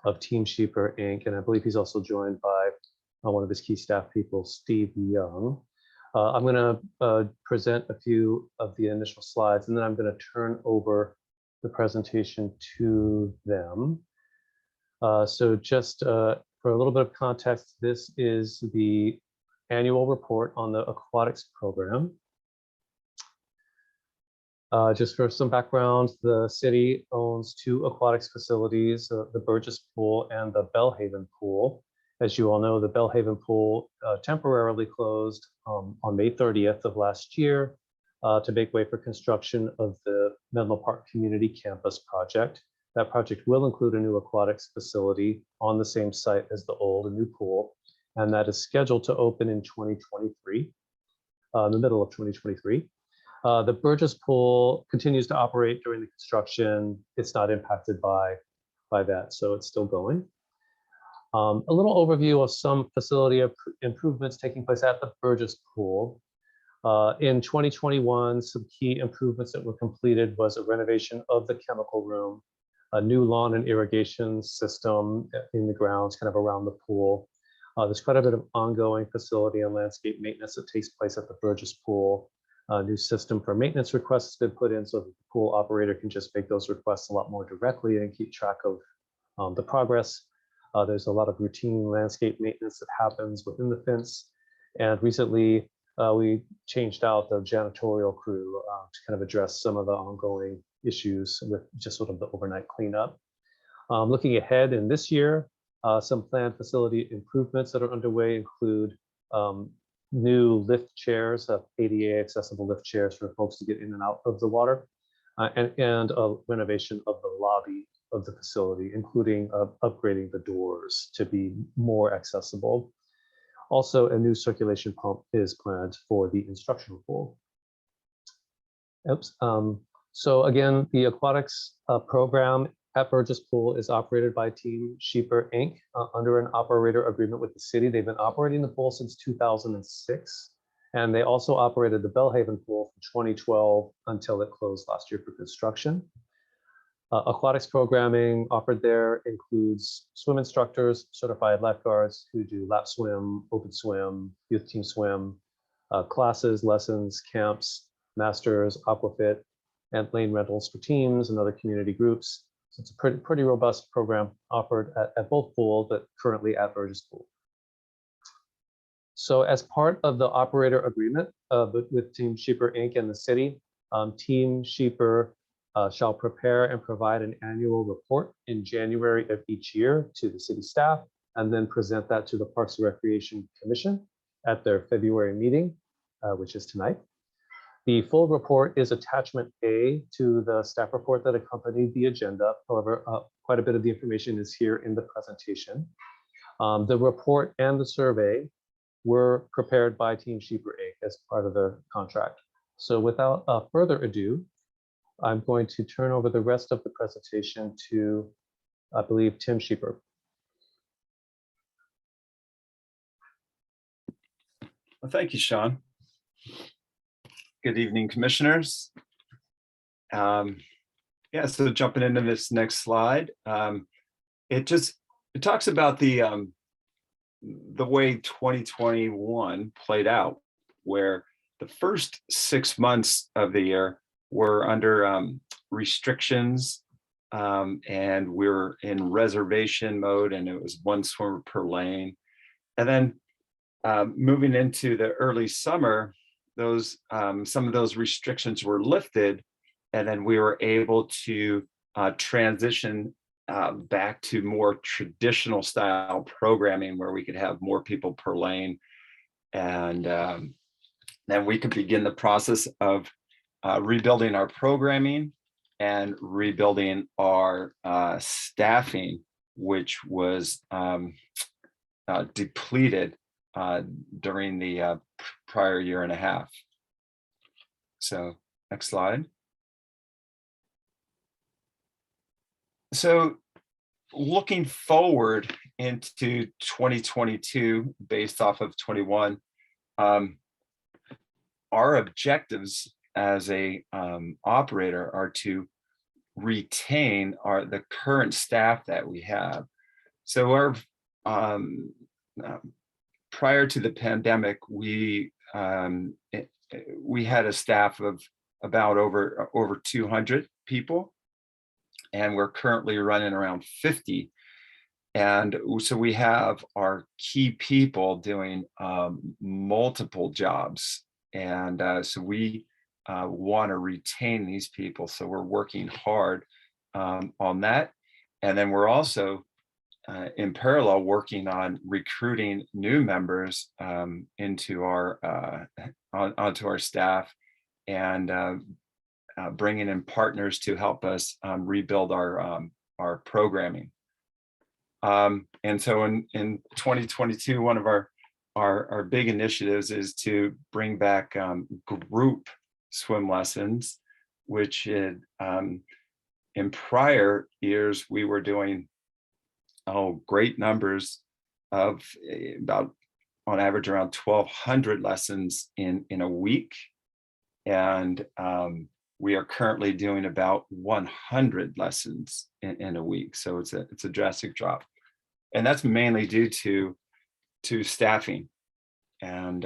of Team Sheeper Inc. And I believe he's also joined by one of his key staff people, Steve Young. I'm going to present a few of the initial slides, and then I'm going to turn over the presentation to them. So just for a little bit of context, this is the annual report on the aquatics program. Just for some background, the city owns two aquatics facilities, the Burgess Pool and the Belhaven Pool. As you all know, the Belhaven Pool temporarily closed on May 30th of last year to make way for construction of the Menlo Park Community Campus project. That project will include a new aquatics facility on the same site as the old, a new pool, and that is scheduled to open in 2023, the middle of 2023. The Burgess Pool continues to operate during the construction. It's not impacted by that, so it's still going. A little overview of some facility improvements taking place at the Burgess Pool. In 2021, some key improvements that were completed was a renovation of the chemical room, a new lawn and irrigation system in the grounds kind of around the pool. There's quite a bit of ongoing facility and landscape maintenance that takes place at the Burgess Pool. A new system for maintenance requests has been put in so that the pool operator can just make those requests a lot more directly and keep track of the progress. There's a lot of routine landscape maintenance that happens within the fence. And recently, we changed out the janitorial crew to kind of address some of the ongoing issues with just sort of the overnight cleanup. Looking ahead in this year, some planned facility improvements that are underway include new lift chairs, ADA accessible lift chairs for folks to get in and out of the water, and a renovation of the lobby of the facility, including upgrading the doors to be more accessible. Also, a new circulation pump is planned for the instructional pool. Oops. So again, the aquatics program at Burgess Pool is operated by Team Sheeper Inc. Under an operator agreement with the city. They've been operating the pool since 2006, and they also operated the Belhaven Pool from 2012 until it closed last year for construction. Aquatics programming offered there includes swim instructors, certified lifeguards who do lap swim, open swim, youth team swim, classes, lessons, camps, masters, aquafit, and lane rentals for teams and other community groups. So it's a pretty robust program offered at both pools, but currently at Burgess Pool. So as part of the operator agreement with Team Sheeper Inc. and the city, Team Sheeper shall prepare and provide an annual report in January of each year to the city staff, and then present that to the Parks and Recreation Commission at their February meeting, which is tonight. The full report is attachment A to the staff report that accompanied the agenda. However, quite a bit of the information is here in the presentation. The report and the survey were prepared by Team Sheeper Inc. as part of the contract. So without further ado, I'm going to turn over the rest of the presentation to, I believe, Tim Sheeper. Well, thank you, Sean. Good evening, commissioners. Yeah, so jumping into this next slide, it talks about the way 2021 played out, where the first 6 months of the year were under restrictions, and we were in reservation mode, and it was one swimmer per lane. And then moving into the early summer, those some of those restrictions were lifted, and then we were able to transition back to more traditional style programming, where we could have more people per lane, and then we could begin the process of rebuilding our programming and rebuilding our staffing, which was depleted during the prior year and a half. So next slide. So looking forward into 2022, based off of 21, our objectives as a operator are to retain the current staff that we have. So our prior to the pandemic, we had a staff of about over 200 people, and we're currently running around 50. And so we have our key people doing multiple jobs, and so we want to retain these people. So we're working hard on that, and then we're also in parallel working on recruiting new members into our onto our staff, and bringing in partners to help us rebuild our programming. And so in 2022, one of our big initiatives is to bring back group swim lessons, which in prior years we were doing great numbers of about, on average, around 1,200 lessons in a week, and we are currently doing about 100 lessons in a week. So it's a drastic drop, and that's mainly due to staffing. And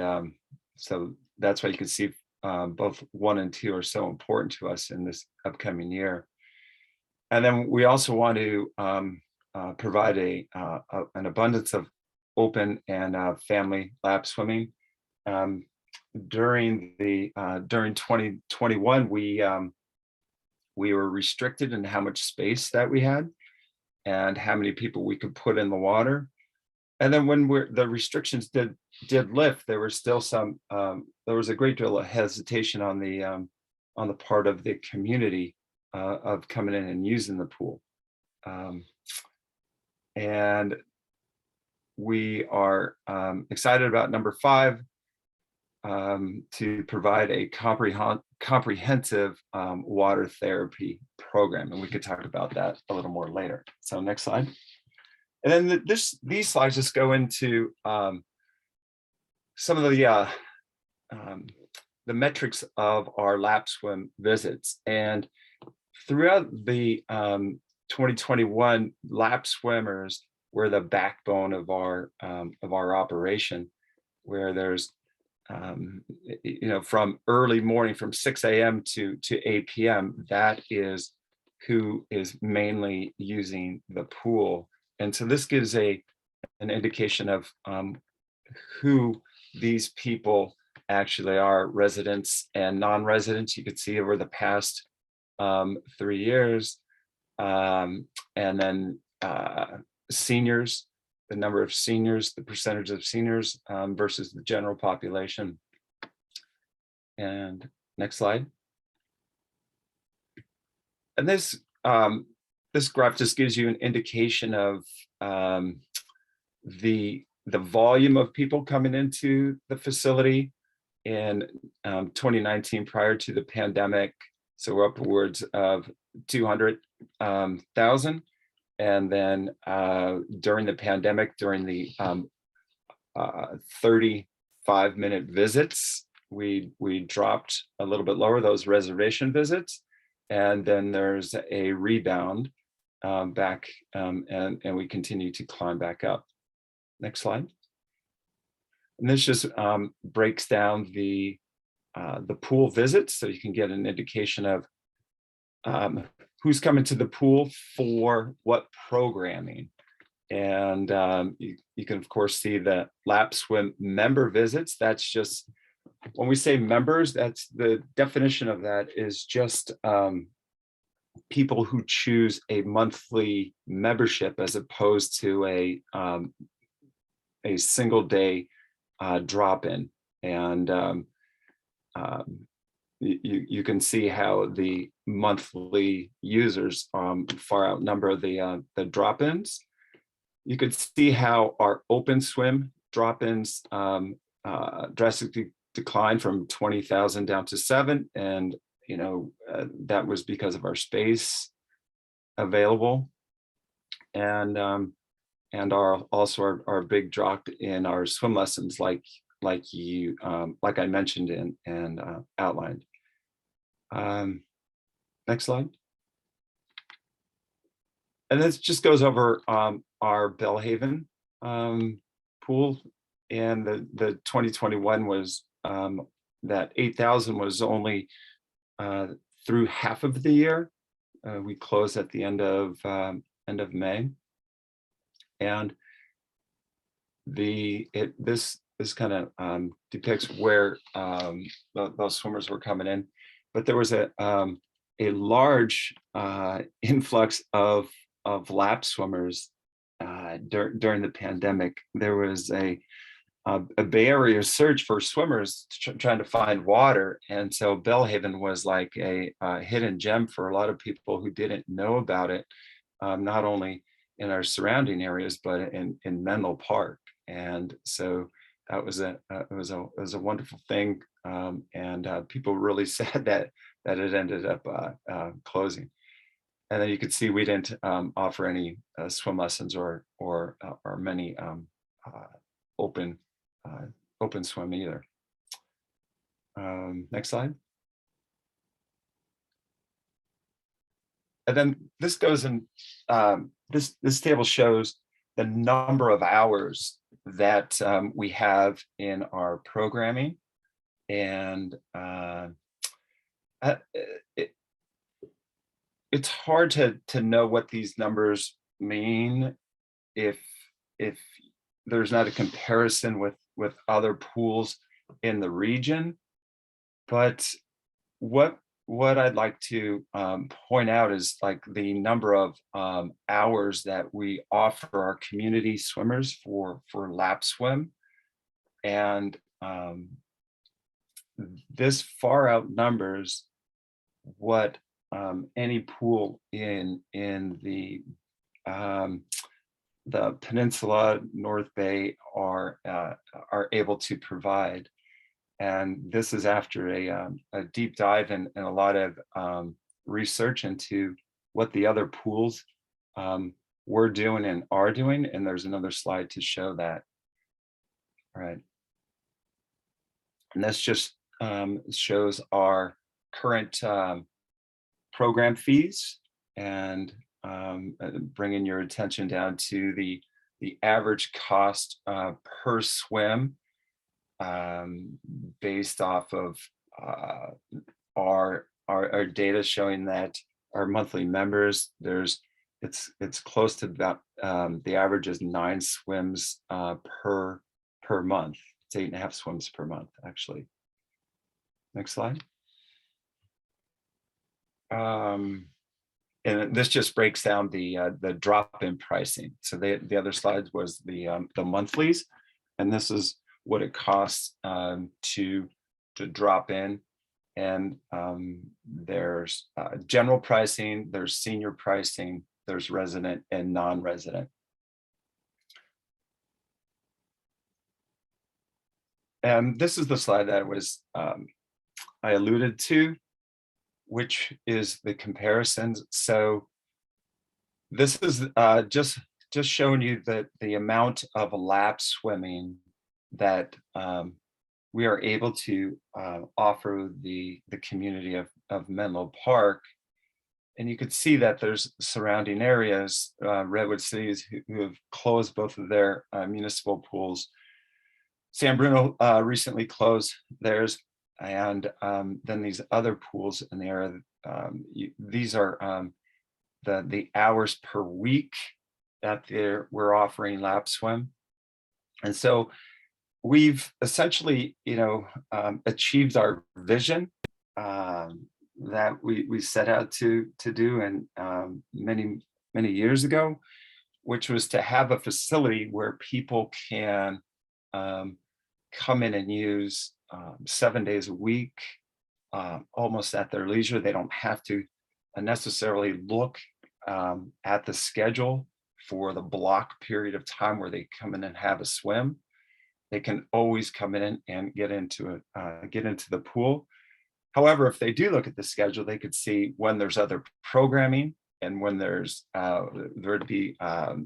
so that's why you can see both 1 and 2 are so important to us in this upcoming year. And then we also want to provide an abundance of open and family lap swimming. During 2021, we were restricted in how much space that we had and how many people we could put in the water. And then when the restrictions did lift, there was still there was a great deal of hesitation on the part of the community of coming in and using the pool. And we are excited about number 5, to provide a comprehensive water therapy program, and we could talk about that a little more later. So next slide. And then these slides just go into some of the metrics of our lap swim visits. And throughout the 2021, lap swimmers were the backbone of our operation, where there's from early morning, from 6 a.m. to 8 p.m., that is who is mainly using the pool. And so this gives an indication of who these people actually are, residents and non-residents. You could see over the past 3 years, and then seniors, the number of seniors, the percentage of seniors versus the general population. And next slide. And this graph just gives you an indication of the volume of people coming into the facility in 2019 prior to the pandemic. So upwards of 200,000. And then during the pandemic, during the 35-minute visits, we dropped a little bit lower, those reservation visits. And then there's a rebound back, and we continue to climb back up. Next slide. And this just breaks down the pool visits, so you can get an indication of who's coming to the pool for what programming. And you can of course see the lap swim member visits. That's just, when we say members, that's the definition of that is just people who choose a monthly membership as opposed to a single day drop-in. And you can see how the monthly users far outnumber the drop-ins. You could see how our open swim drop-ins drastically declined from 20,000 down to 7, and that was because of our space available, and our big drop in our swim lessons, like I mentioned and outlined. Next slide. And this just goes over our Belhaven pool, and the 2021 was that 8,000 was only through half of the year. We closed at the end of May, and this kind of depicts where those swimmers were coming in, but there was a large influx of lap swimmers during the pandemic. There was a Bay Area surge for swimmers trying to find water, and so Belhaven was like a hidden gem for a lot of people who didn't know about it, not only in our surrounding areas but in Menlo Park. And so that was it was a wonderful thing, and people really sad that it ended up closing. And then you could see we didn't offer any swim lessons or many open swim either. Next slide. And then this goes in, this table shows the number of hours that we have in our programming. And it's hard to know what these numbers mean if there's not a comparison with other pools in the region. But what I'd like to point out is like the number of hours that we offer our community swimmers for lap swim, and this far outnumbers what any pool in the Peninsula, North Bay are able to provide. And this is after a deep dive and a lot of research into what the other pools were doing and are doing. And there's another slide to show that. All right. And this just shows our current program fees, and bringing your attention down to the average cost per swim. based off of our data showing that our monthly members, it's close to about the average is 9 swims per month. It's 8.5 swims per month, actually. Next slide. And this just breaks down the drop in pricing. So the other slide was the monthlies, and this is what it costs to drop in. And there's general pricing, there's senior pricing, there's resident and non-resident. And this is the slide that I alluded to, which is the comparisons. So this is just showing you that the amount of lap swimming that we are able to offer the community of Menlo Park. And you could see that there's surrounding areas, Redwood cities, who have closed both of their municipal pools. San Bruno recently closed theirs, and then these other pools in the area. These are the hours per week that we're offering lap swim, and so we've essentially, achieved our vision that we set out to do, and many years ago, which was to have a facility where people can come in and use 7 days a week, almost at their leisure. They don't have to necessarily look at the schedule for the block period of time where they come in and have a swim. They can always come in and get into the pool. However, if they do look at the schedule, they could see when there's other programming and when there'd be a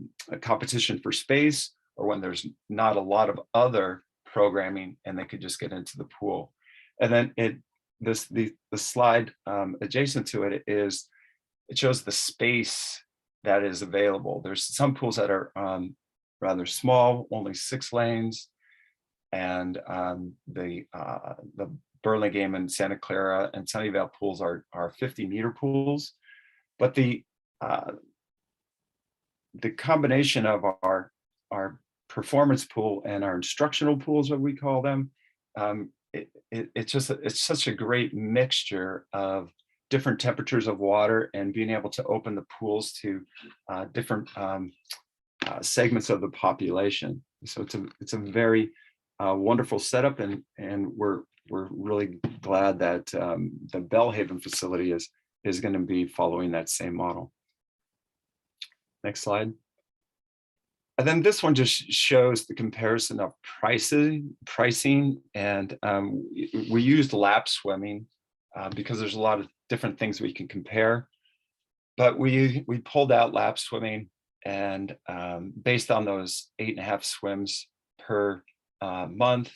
competition for space, or when there's not a lot of other programming, and they could just get into the pool. And then the slide adjacent to it shows the space that is available. There's some pools that are rather small, only 6 lanes, and the Burlingame and Santa Clara and Sunnyvale pools are 50-meter pools. But the combination of our performance pool and our instructional pools, what we call them, it's such a great mixture of different temperatures of water and being able to open the pools to different segments of the population. So it's a very wonderful setup, and we're really glad that the Belhaven facility is going to be following that same model. Next slide. And then this one just shows the comparison of pricing, and we used lap swimming because there's a lot of different things we can compare. But we pulled out lap swimming, and based on those 8.5 swims per month,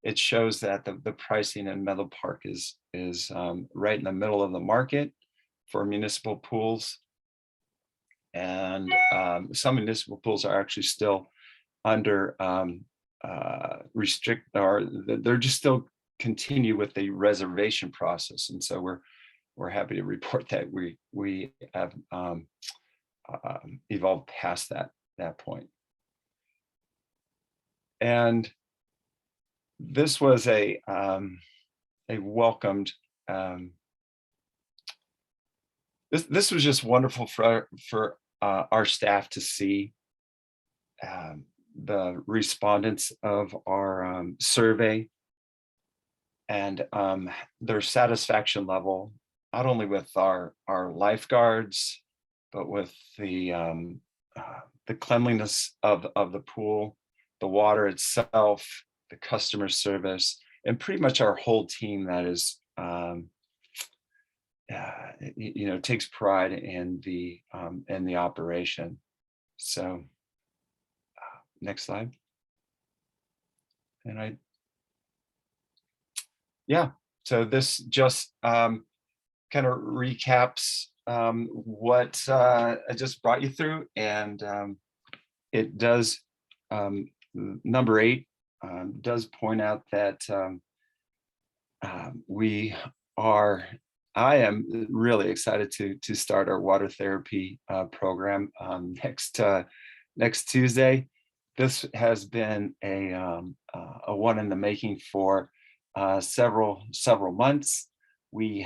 it shows that the pricing in Menlo Park is right in the middle of the market for municipal pools. And some municipal pools are actually still under restrict, or they're just still continue with the reservation process. And so we're happy to report that we have evolved past that point. And this was a welcomed. This was just wonderful for our staff to see the respondents of our survey, and their satisfaction level, not only with our lifeguards, but with the cleanliness of the pool, the water itself, the customer service, and pretty much our whole team that is takes pride in the operation. So next slide. And so this just kind of recaps what I just brought you through, and it does number 8 does point out that I am really excited to start our water therapy program next Tuesday. This has been a one in the making for several months. We've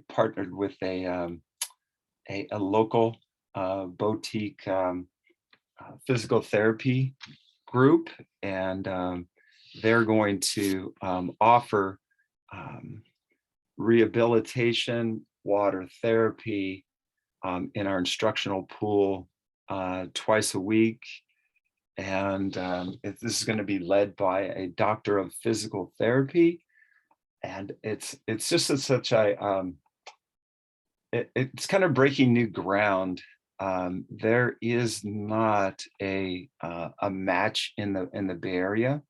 partnered with a local boutique physical therapy group, and they're going to offer rehabilitation, water therapy in our instructional pool twice a week. And this is going to be led by a doctor of physical therapy. And it's just such a, it's kind of breaking new ground. There is not a match in the Bay Area.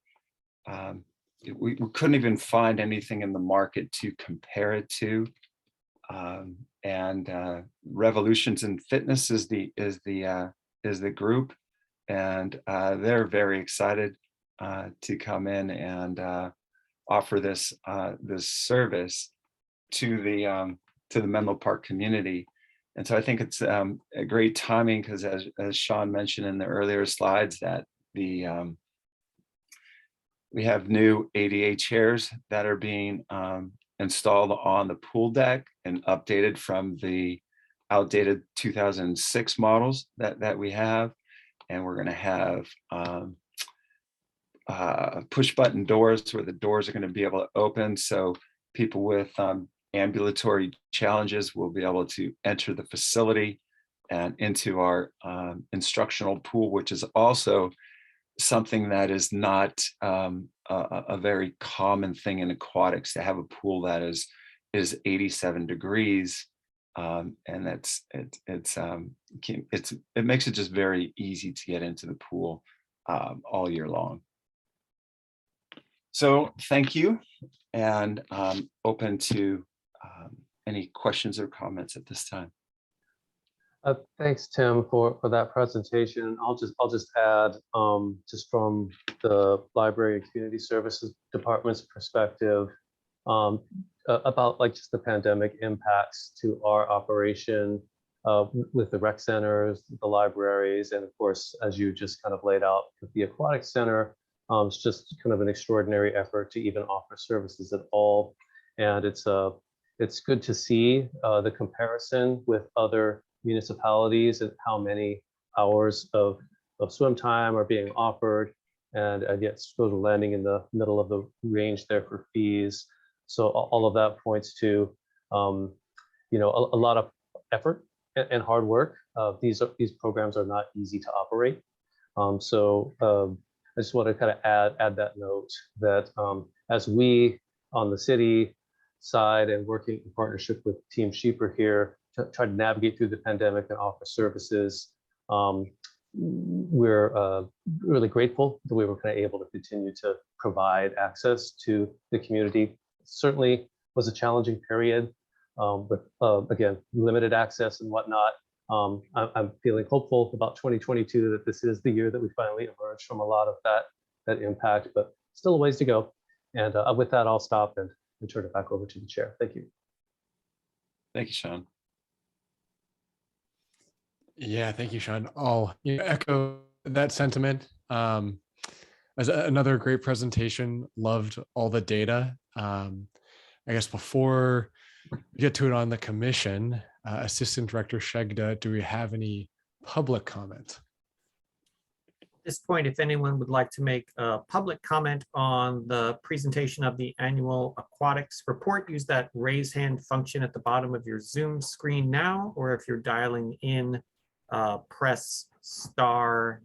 We couldn't even find anything in the market to compare it to. And Revolutions in Fitness is the group, and they're very excited to come in and offer this service to the Menlo Park community. And so I think it's a great timing, because as Sean mentioned in the earlier slides, that we have new ADA chairs that are being installed on the pool deck and updated from the outdated 2006 models that we have. And we're going to have push button doors, where the doors are going to be able to open, so people with ambulatory challenges will be able to enter the facility and into our instructional pool, which is also something that is not a very common thing in aquatics, to have a pool that is 87 degrees. And it makes it just very easy to get into the pool all year long. So thank you, and open to any questions or comments at this time. Thanks, Tim, for that presentation. I'll just add, just from the Library and Community Services Department's perspective, about like just the pandemic impacts to our operation with the rec centers, the libraries, and of course, as you just kind of laid out with the aquatic center, it's just kind of an extraordinary effort to even offer services at all. And it's good to see the comparison with other municipalities and how many hours of swim time are being offered, and yet sort of landing in the middle of the range there for fees. So all of that points to a lot of effort and hard work. These programs are not easy to operate. So I just want to kind of add that note that as we on the city side and working in partnership with Team Sheeper here to try to navigate through the pandemic and offer services, we're really grateful that we were kind of able to continue to provide access to the community. Certainly was a challenging period, but again, limited access and whatnot. I'm feeling hopeful about 2022 that this is the year that we finally emerge from a lot of that impact, but still a ways to go. And with that, I'll stop and turn it back over to the chair. Thank you. Thank you, Sean. Yeah, thank you, Sean. I'll echo that sentiment. As another great presentation, loved all the data. I guess before we get to it on the commission, Assistant Director Shegda, do we have any public comment? At this point, if anyone would like to make a public comment on the presentation of the annual aquatics report, use that raise hand function at the bottom of your Zoom screen now, or if you're dialing in, press *9.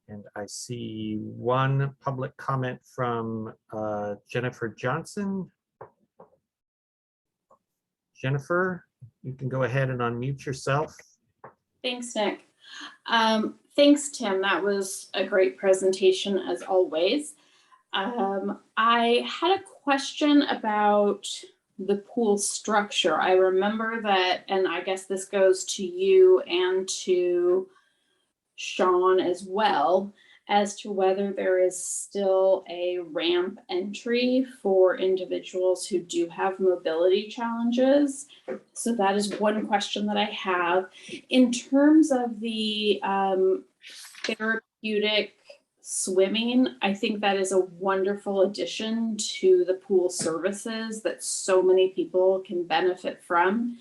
And I see one public comment from Jennifer Johnson. Jennifer, you can go ahead and unmute yourself. Thanks, Nick. Thanks, Tim. That was a great presentation as always. I had a question about the pool structure. I remember that, and I guess this goes to you and to Sean as well as to whether there is still a ramp entry for individuals who do have mobility challenges. So that is one question that I have. In terms of the therapeutic swimming, I think that is a wonderful addition to the pool services that so many people can benefit from.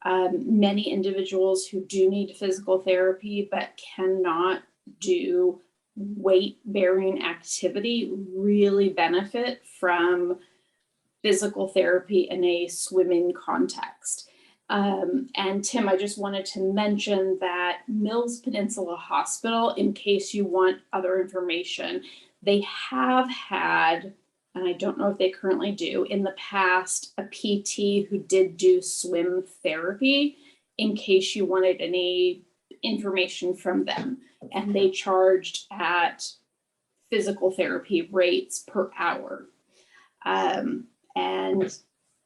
Many individuals who do need physical therapy but cannot do weight-bearing activity really benefit from physical therapy in a swimming context. And Tim, I just wanted to mention that Mills Peninsula Hospital, in case you want other information, they have had, and I don't know if they currently do, in the past, a PT who did do swim therapy, in case you wanted any information from them. And they charged at physical therapy rates per hour. And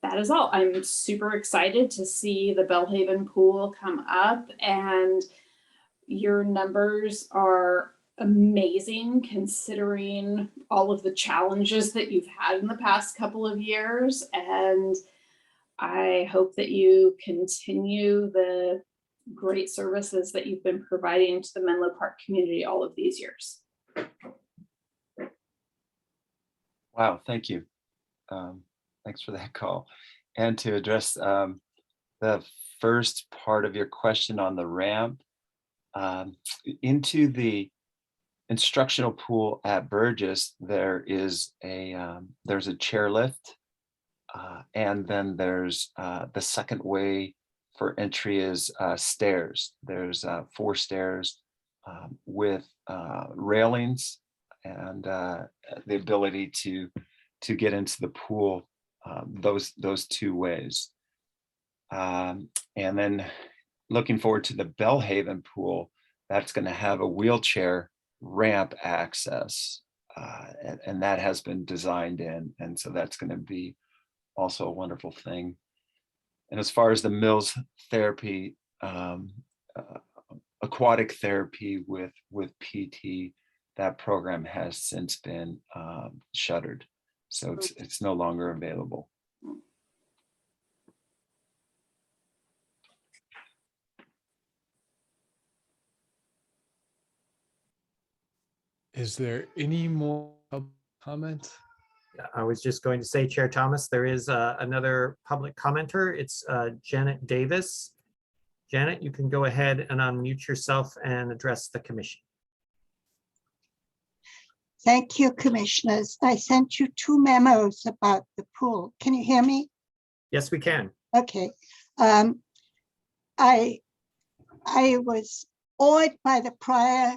that is all. I'm super excited to see the Belhaven pool come up, and your numbers are amazing considering all of the challenges that you've had in the past couple of years. And I hope that you continue the great services that you've been providing to the Menlo Park community all of these years. Wow, thank you. Thanks for that call. And to address the first part of your question on the ramp, into the instructional pool at Burgess, there's a chairlift, and then there's the second way for entry is stairs. There's 4 stairs with railings and the ability to get into the pool those 2 ways. And then looking forward to the Belhaven pool, that's going to have a wheelchair ramp access, and that has been designed in, and so that's going to be also a wonderful thing. And as far as the Mills therapy, aquatic therapy with PT, that program has since been shuttered, so it's no longer available. Is there any more comment? I was just going to say, Chair Thomas, there is another public commenter. It's Janet Davis. Janet, you can go ahead and unmute yourself and address the commission. Thank you, commissioners. I sent you 2 memos about the pool. Can you hear me? Yes, we can. Okay. I was awed by the prior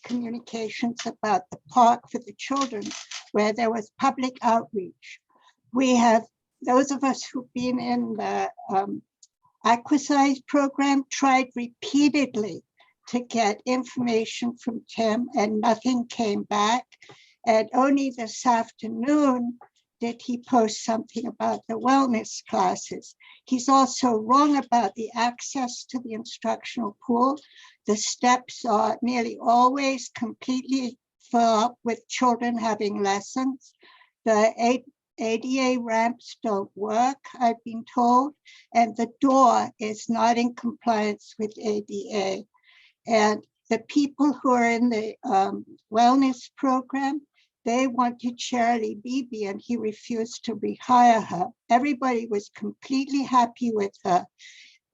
communications about the park for the children, where there was public outreach. We have, those of us who've been in the Aquasize program, tried repeatedly to get information from Tim, and nothing came back. And only this afternoon did he post something about the wellness classes. He's also wrong about the access to the instructional pool. The steps are nearly always completely full up with children having lessons. The ADA ramps don't work, I've been told, and the door is not in compliance with ADA. And the people who are in the wellness program, they wanted Charlie Beebe and he refused to rehire her. Everybody was completely happy with her.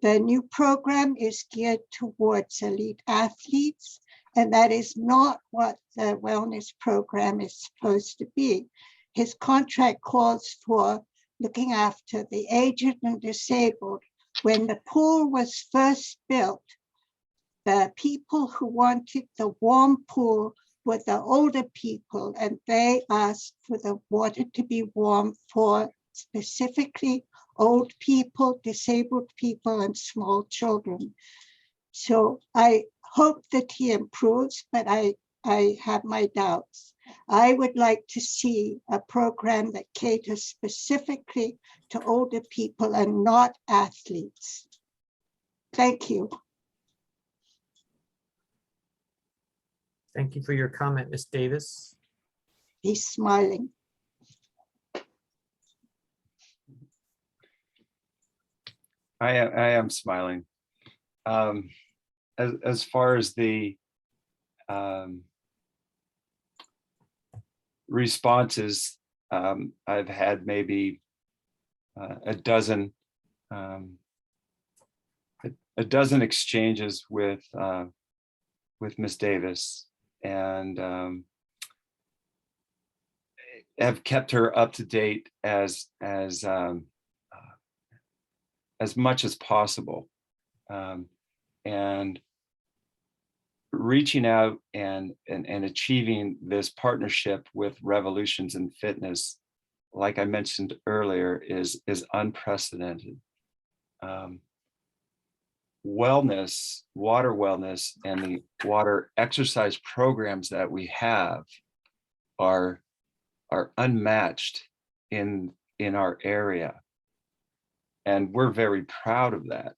The new program is geared towards elite athletes, and that is not what the wellness program is supposed to be. His contract calls for looking after the aged and disabled. When the pool was first built, the people who wanted the warm pool were the older people, and they asked for the water to be warm for specifically old people, disabled people, and small children. So I hope that he improves, but I have my doubts. I would like to see a program that caters specifically to older people and not athletes. Thank you. Thank you for your comment, Ms. Davis. He's smiling. I am smiling. As far as the responses, I've had maybe a dozen exchanges with Ms. Davis, and have kept her up to date as much as possible, and reaching out and achieving this partnership with Revolutions in Fitness, like I mentioned earlier, is unprecedented. Wellness, water wellness, and the water exercise programs that we have are unmatched in our area, and we're very proud of that.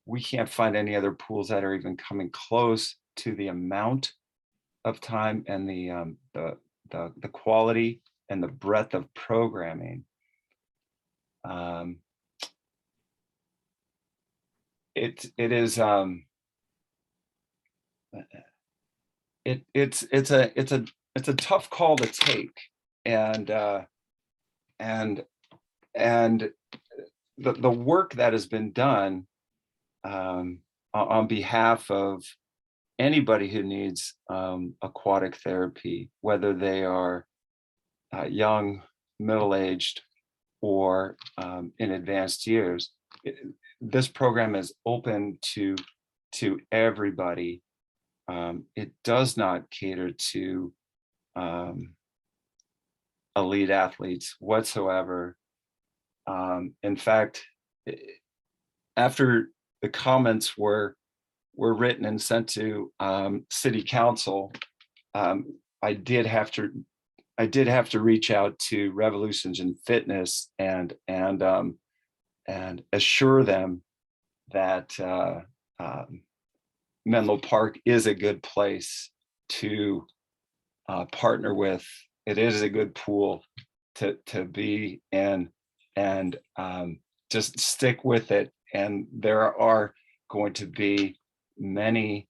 We can't find any other pools that are even coming close to the amount of time and the quality and the breadth of programming. It's a tough call to take, and the work that has been done on behalf of anybody who needs aquatic therapy, whether they are young, middle-aged, or in advanced years. This program is open to everybody. It does not cater to elite athletes whatsoever. In fact, after the comments were written and sent to City Council, I did have to reach out to Revolutions in Fitness and assure them that Menlo Park is a good place to partner with. It is a good pool to be in, and just stick with it. And there are going to be many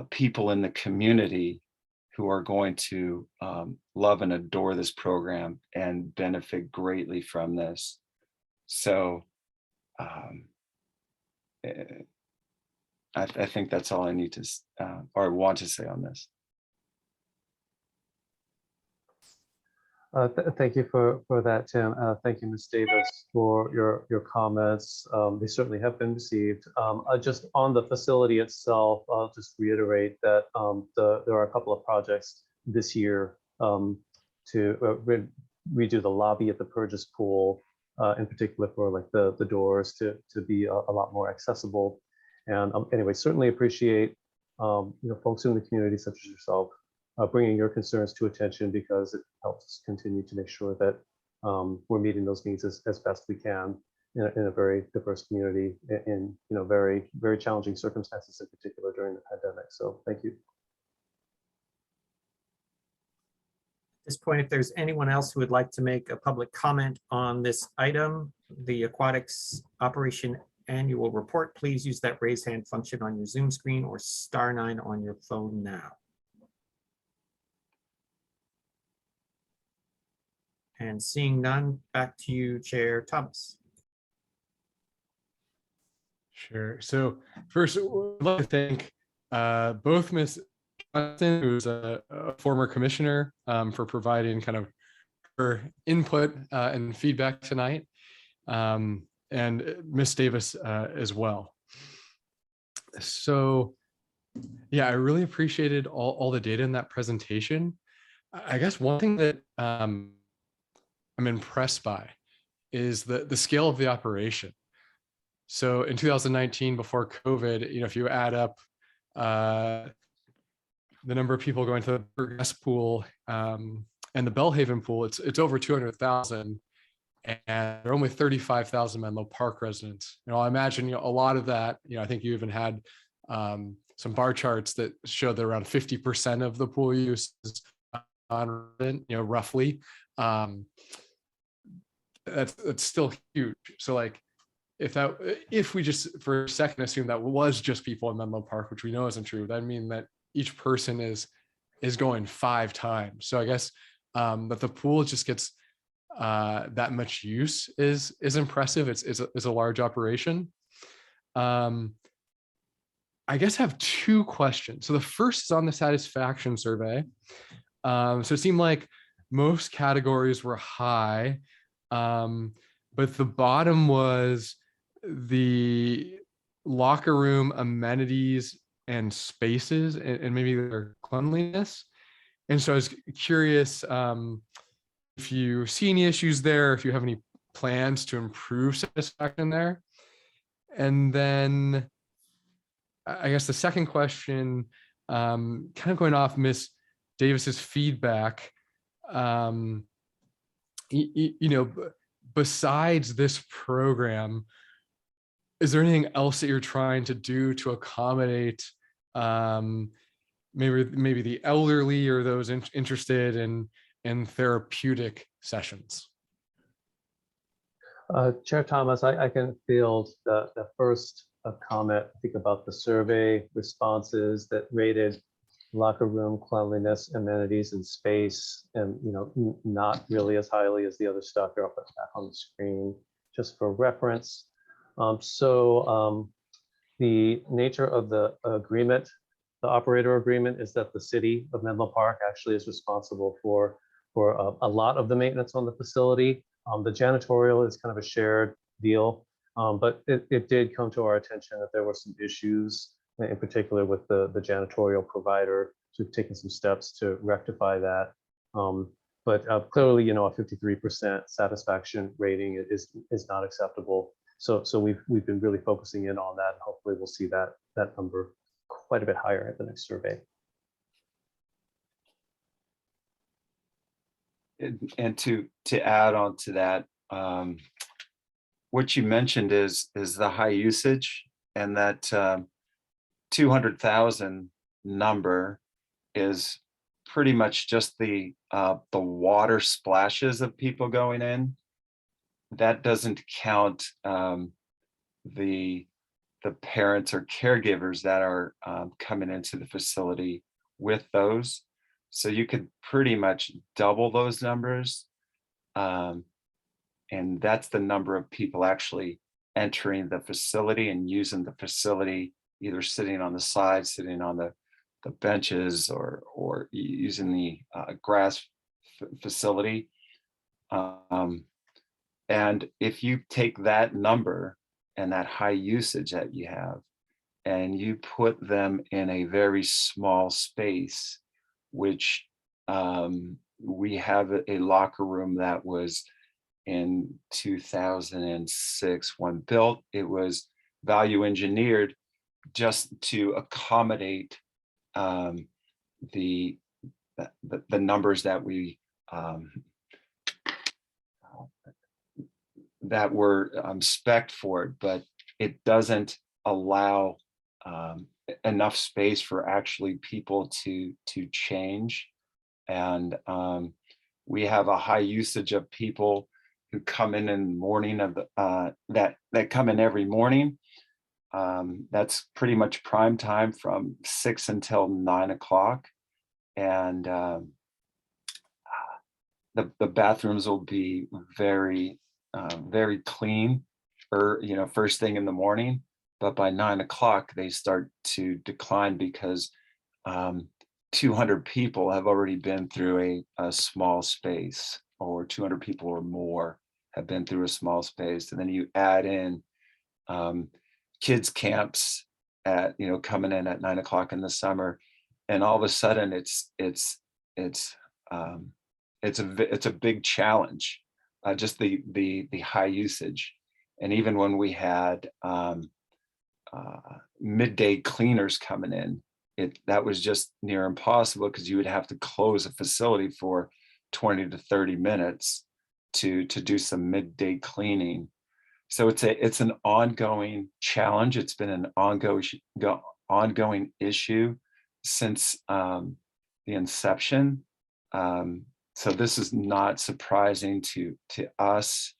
people in the community who are going to love and adore this program and benefit greatly from this. So I think that's all I need to or want to say on this. Thank you for that, Tim. Thank you, Ms. Davis, for your comments. They certainly have been received. Just on the facility itself, I'll just reiterate that there are a couple of projects this year to redo the lobby at the Burgess pool, in particular for like the doors to be a lot more accessible. And anyway, certainly appreciate folks in the community such as yourself bringing your concerns to attention, because it helps us continue to make sure that we're meeting those needs as best we can in a very diverse community in very, very challenging circumstances, in particular during the pandemic. So thank you. At this point, if there's anyone else who would like to make a public comment on this item, the Aquatics Operation Annual Report, please use that raise hand function on your Zoom screen or *9 on your phone now. And seeing none, back to you, Chair Thomas. Sure. So first, I'd like to thank both Ms. Johnson, who's a former commissioner, for providing kind of her input and feedback tonight, and Ms. Davis as well. So yeah, I really appreciated all the data in that presentation. I guess one thing that I'm impressed by is the scale of the operation. So in 2019, before COVID, if you add up the number of people going to the Burgess pool and the Belhaven pool, it's over 200,000, and there are only 35,000 Menlo Park residents. I imagine a lot of that, I think you even had some bar charts that show that around 50% of the pool use is non-resident, roughly. That's still huge. So like, if we just for a second assume that was just people in Menlo Park, which we know isn't true, that mean that each person is going 5 times. So I guess that the pool just gets that much use is impressive. It's a large operation. I guess I have 2 questions. So the first is on the satisfaction survey. So it seemed like most categories were high, but the bottom was the locker room amenities and spaces, and maybe their cleanliness. And so I was curious if you see any issues there, if you have any plans to improve satisfaction there. And then I guess the second question, kind of going off Miss Davis's feedback, besides this program, is there anything else that you're trying to do to accommodate maybe the elderly or those interested in therapeutic sessions? Chair Thomas, I can field the first comment, I think, about the survey responses that rated locker room cleanliness, amenities, and space, and not really as highly as the other stuff. I'll put back on the screen just for reference. The nature of the agreement, the operator agreement, is that the city of Menlo Park actually is responsible for a lot of the maintenance on the facility. The janitorial is kind of a shared deal, but it did come to our attention that there were some issues, in particular with the janitorial provider. So we've taken some steps to rectify that. But clearly, a 53% satisfaction rating is not acceptable. So we've been really focusing in on that, and hopefully we'll see that number quite a bit higher at the next survey. And to add on to that, what you mentioned is the high usage, and that 200,000 number is pretty much just the water splashes of people going in. That doesn't count the parents or caregivers that are coming into the facility with those. So you could pretty much double those numbers. And that's the number of people actually entering the facility and using the facility, either sitting on the side, sitting on the benches, or using the grass facility. And if you take that number and that high usage that you have, and you put them in a very small space, which we have a locker room that was in 2006 when built. It was value engineered just to accommodate the numbers that we that were spec'd for it, but it doesn't allow enough space for actually people to change. And we have a high usage of people who come in the morning of the that come in every morning. That's pretty much prime time from 6 until 9 o'clock. And the bathrooms will be very clean, first thing in the morning, but by 9 o'clock they start to decline because 200 people have already been through a small space, or 200 people or more have been through a small space. And then you add in kids camps at coming in at 9 o'clock in the summer, and all of a sudden it's a big challenge. Just the high usage. And even when we had midday cleaners coming in, that was just near impossible, because you would have to close a facility for 20 to 30 minutes to do some midday cleaning. So it's an ongoing challenge. It's been an ongoing issue since the inception. So this is not surprising to us,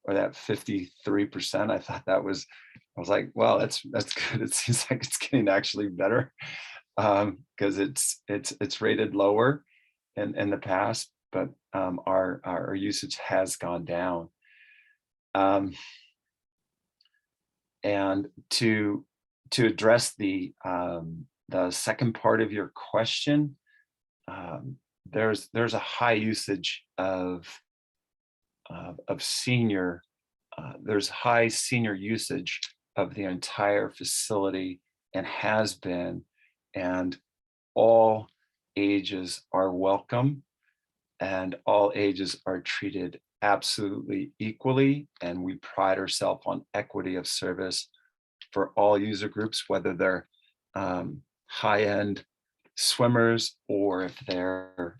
or that 53%. I thought I was like, well, that's good. It seems like it's getting actually better, because it's rated lower in the past, but our usage has gone down. And to address the second part of your question, there's a high usage of senior. There's high senior usage of the entire facility, and has been, and all ages are welcome, and all ages are treated absolutely equally, and we pride ourselves on equity of service for all user groups, whether they're high-end swimmers, or if they're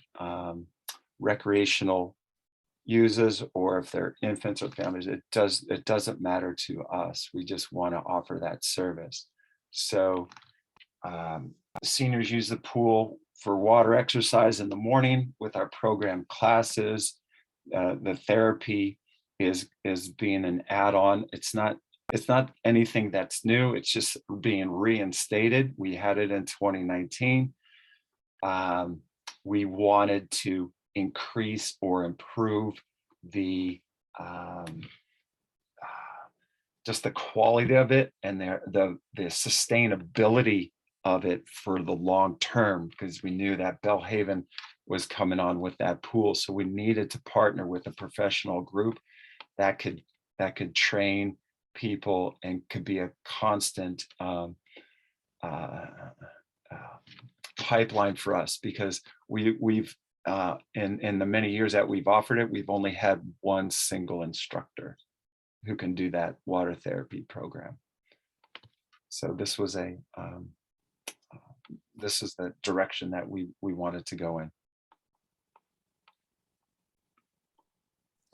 recreational users, or if they're infants or families. It doesn't matter to us. We just want to offer that service. So seniors use the pool for water exercise in the morning with our program classes. The therapy is being an add-on. It's not anything that's new. It's just being reinstated. We had it in 2019. We wanted to increase or improve the just the quality of it, and the sustainability of it for the long term, because we knew that Belhaven was coming on with that pool. So we needed to partner with a professional group that could train people and could be a constant pipeline for us, because we've in the many years that we've offered it, we've only had one single instructor who can do that water therapy program. So this was this is the direction that we wanted to go in.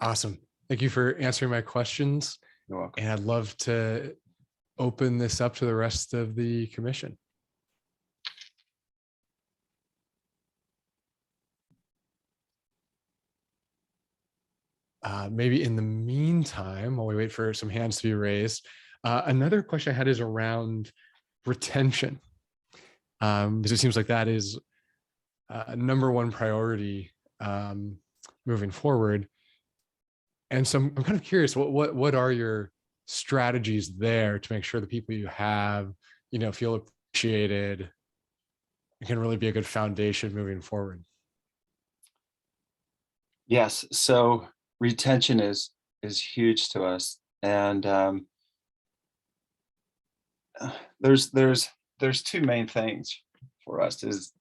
Awesome. Thank you for answering my questions. You're welcome. And I'd love to open this up to the rest of the commission. Maybe in the meantime, while we wait for some hands to be raised, another question I had is around retention, because it seems like that is number one priority moving forward. And so I'm kind of curious, what are your strategies there to make sure the people you have, feel appreciated and can really be a good foundation moving forward? Yes, so retention is huge to us, and there's two main things for us is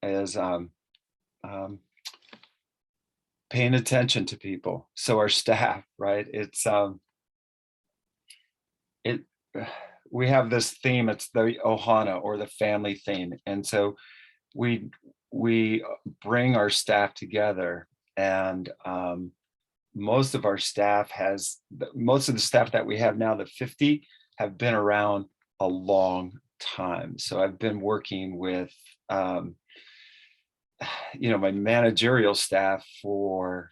paying attention to people. So our staff, right? It's we have this theme. It's the Ohana, or the family theme, and so we bring our staff together, and most of the staff that we have now, the 50, have been around a long time. So I've been working with my managerial staff for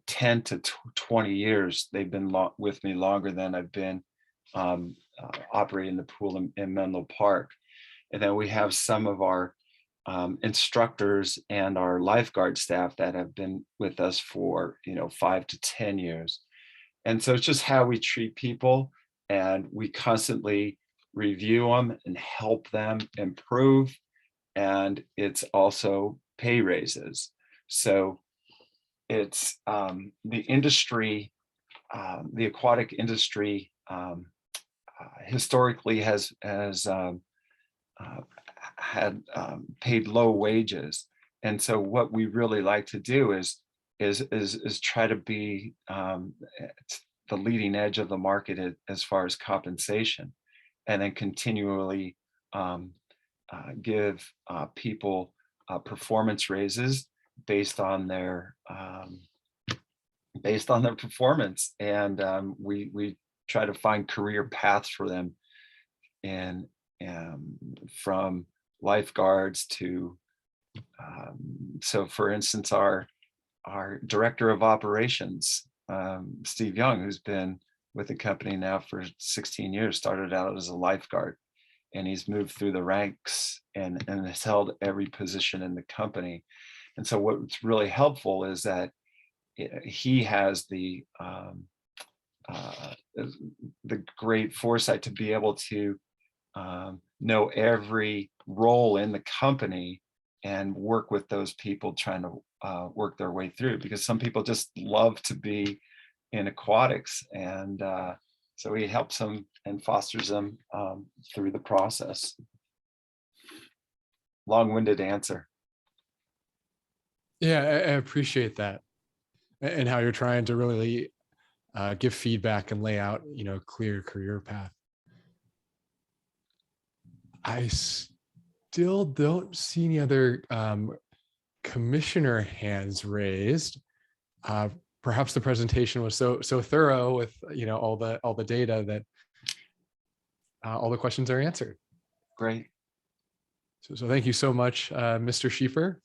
10 to 20 years. They've been with me longer than I've been operating the pool in Menlo Park. And then we have some of our instructors and our lifeguard staff that have been with us for 5 to 10 years. And so it's just how we treat people, and we constantly review them and help them improve. And it's also pay raises. So it's the industry, the aquatic industry historically has had paid low wages. And so what we really like to do is try to be the leading edge of the market as far as compensation, and then continually give people performance raises based on their performance. And we try to find career paths for them in from lifeguards to, so for instance, our director of operations, Steve Young, who's been with the company now for 16 years, started out as a lifeguard, and he's moved through the ranks and has held every position in the company. And so what's really helpful is that he has the great foresight to be able to know every role in the company and work with those people trying to work their way through, because some people just love to be in aquatics, and so he helps them and fosters them through the process. Long-winded answer. Yeah, I appreciate that, and how you're trying to really give feedback and lay out, clear career path. I still don't see any other commissioner hands raised. Perhaps the presentation was so thorough with all the data that all the questions are answered. Great. So thank you so much, Mr. Schiefer.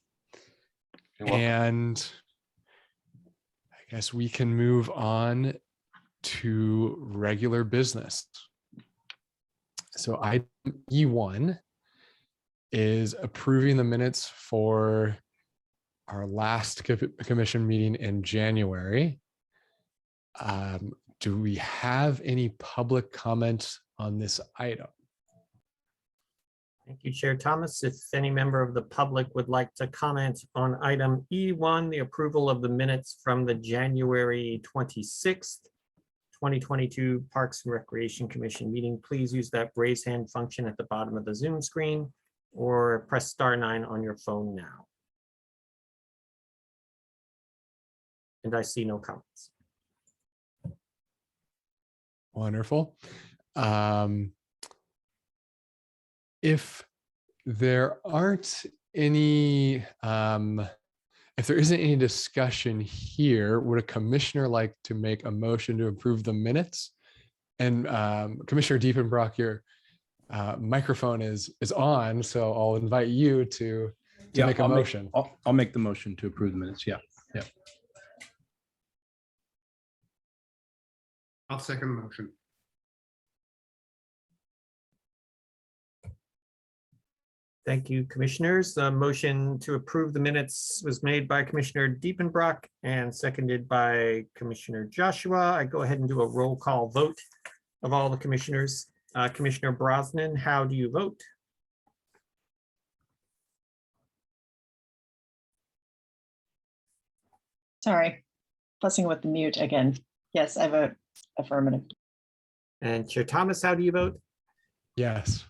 You're welcome. And I guess we can move on to regular business. So item E1 is approving the minutes for our last commission meeting in January. Do we have any public comment on this item? Thank you, Chair Thomas. If any member of the public would like to comment on item E1, the approval of the minutes from the January 26th, 2022 Parks and Recreation Commission meeting, please use that raise hand function at the bottom of the Zoom screen or press *9 on your phone now. And I see no comments. Wonderful. If there aren't any, if there isn't any discussion here, would a commissioner like to make a motion to approve the minutes? And Commissioner Diepenbrock, your microphone is on, so I'll invite you to make a motion. I'll make the motion to approve the minutes. Yeah. I'll second the motion. Thank you, commissioners. The motion to approve the minutes was made by Commissioner Diepenbrock and seconded by Commissioner Joshua. I go ahead and do a roll call vote of all the commissioners. Commissioner Brosnan, how do you vote? Sorry, fussing with the mute again. Yes, I vote affirmative. And Chair Thomas, how do you vote? Yes.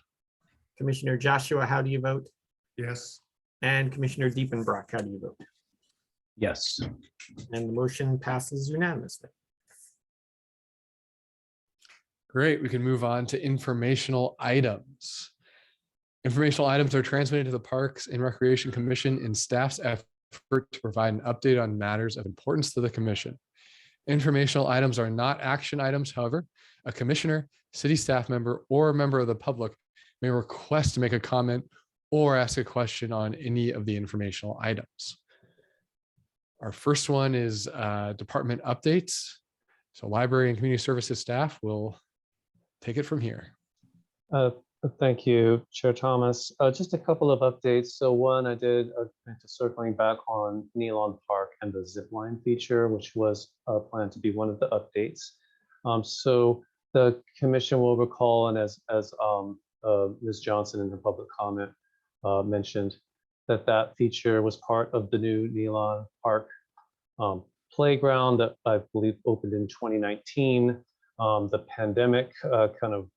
Commissioner Joshua, how do you vote? Yes. And Commissioner Diepenbrock, how do you vote? Yes. And the motion passes unanimously. Great, we can move on to informational items. Informational items are transmitted to the Parks and Recreation Commission in staff's effort to provide an update on matters of importance to the commission. Informational items are not action items. However, a commissioner, city staff member, or a member of the public may request to make a comment or ask a question on any of the informational items. Our first one is department updates. So library and community services staff will take it from here. Thank you, Chair Thomas. Just a couple of updates. So one, I did circling back on Nelon Park and the zip line feature, which was planned to be one of the updates. So the commission will recall, and as Ms. Johnson in her public comment mentioned, that feature was part of the new Nelon Park playground that I believe opened in 2019. The pandemic kind of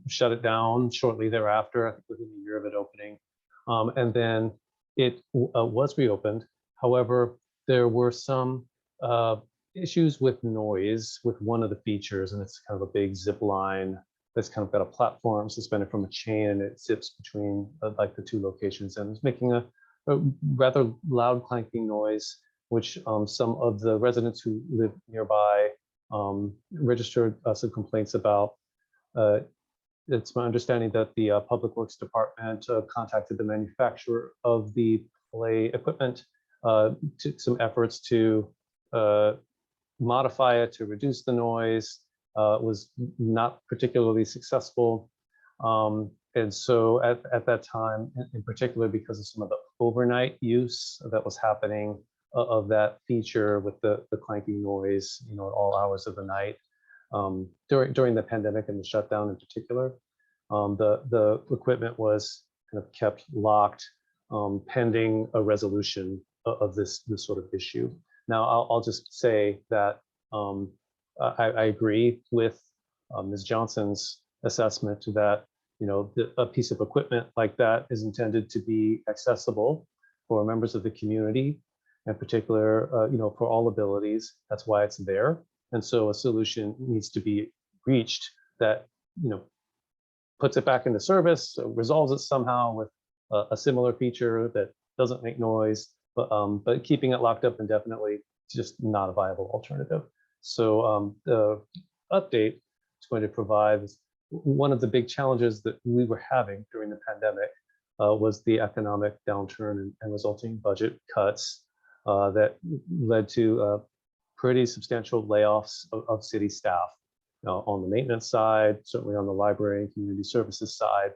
shut it down shortly thereafter, I think within a year of it opening. And then it was reopened. However, there were some issues with noise with one of the features, and it's kind of a big zip line that's kind of got a platform suspended from a chain, and it zips between like the two locations, and it's making a rather loud clanking noise, which some of the residents who live nearby registered some complaints about. it's my understanding that the Public Works Department contacted the manufacturer of the play equipment, took some efforts to modify it to reduce the noise. Was not particularly successful. And so at that time, in particular, because of some of the overnight use that was happening of that feature with the clanking noise, at all hours of the night, during the pandemic and the shutdown in particular, the equipment was kind of kept locked pending a resolution of this sort of issue. Now, I'll just say that I agree with Ms. Johnson's assessment that a piece of equipment like that is intended to be accessible for members of the community, in particular, for all abilities. That's why it's there. And so a solution needs to be reached that puts it back into service, resolves it somehow with a similar feature that doesn't make noise, but keeping it locked up indefinitely is just not a viable alternative. So the update is going to provide one of the big challenges that we were having during the pandemic was the economic downturn and resulting budget cuts that led to pretty substantial layoffs of city staff on the maintenance side, certainly on the library and community services side,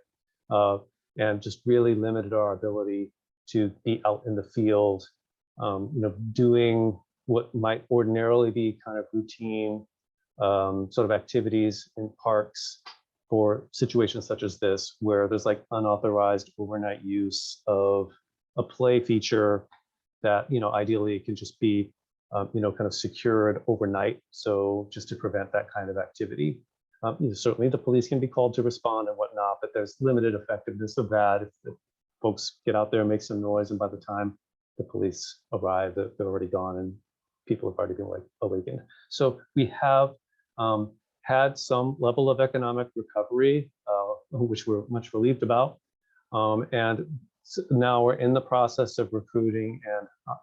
and just really limited our ability to be out in the field, doing what might ordinarily be kind of routine sort of activities in parks for situations such as this, where there's like unauthorized overnight use of a play feature that, ideally it can just be, kind of secured overnight. So just to prevent that kind of activity. Certainly the police can be called to respond and whatnot, but there's limited effectiveness of that if folks get out there and make some noise, and by the time the police arrive, they're already gone and people have already been awakened. So we have had some level of economic recovery, which we're much relieved about. And now we're in the process of recruiting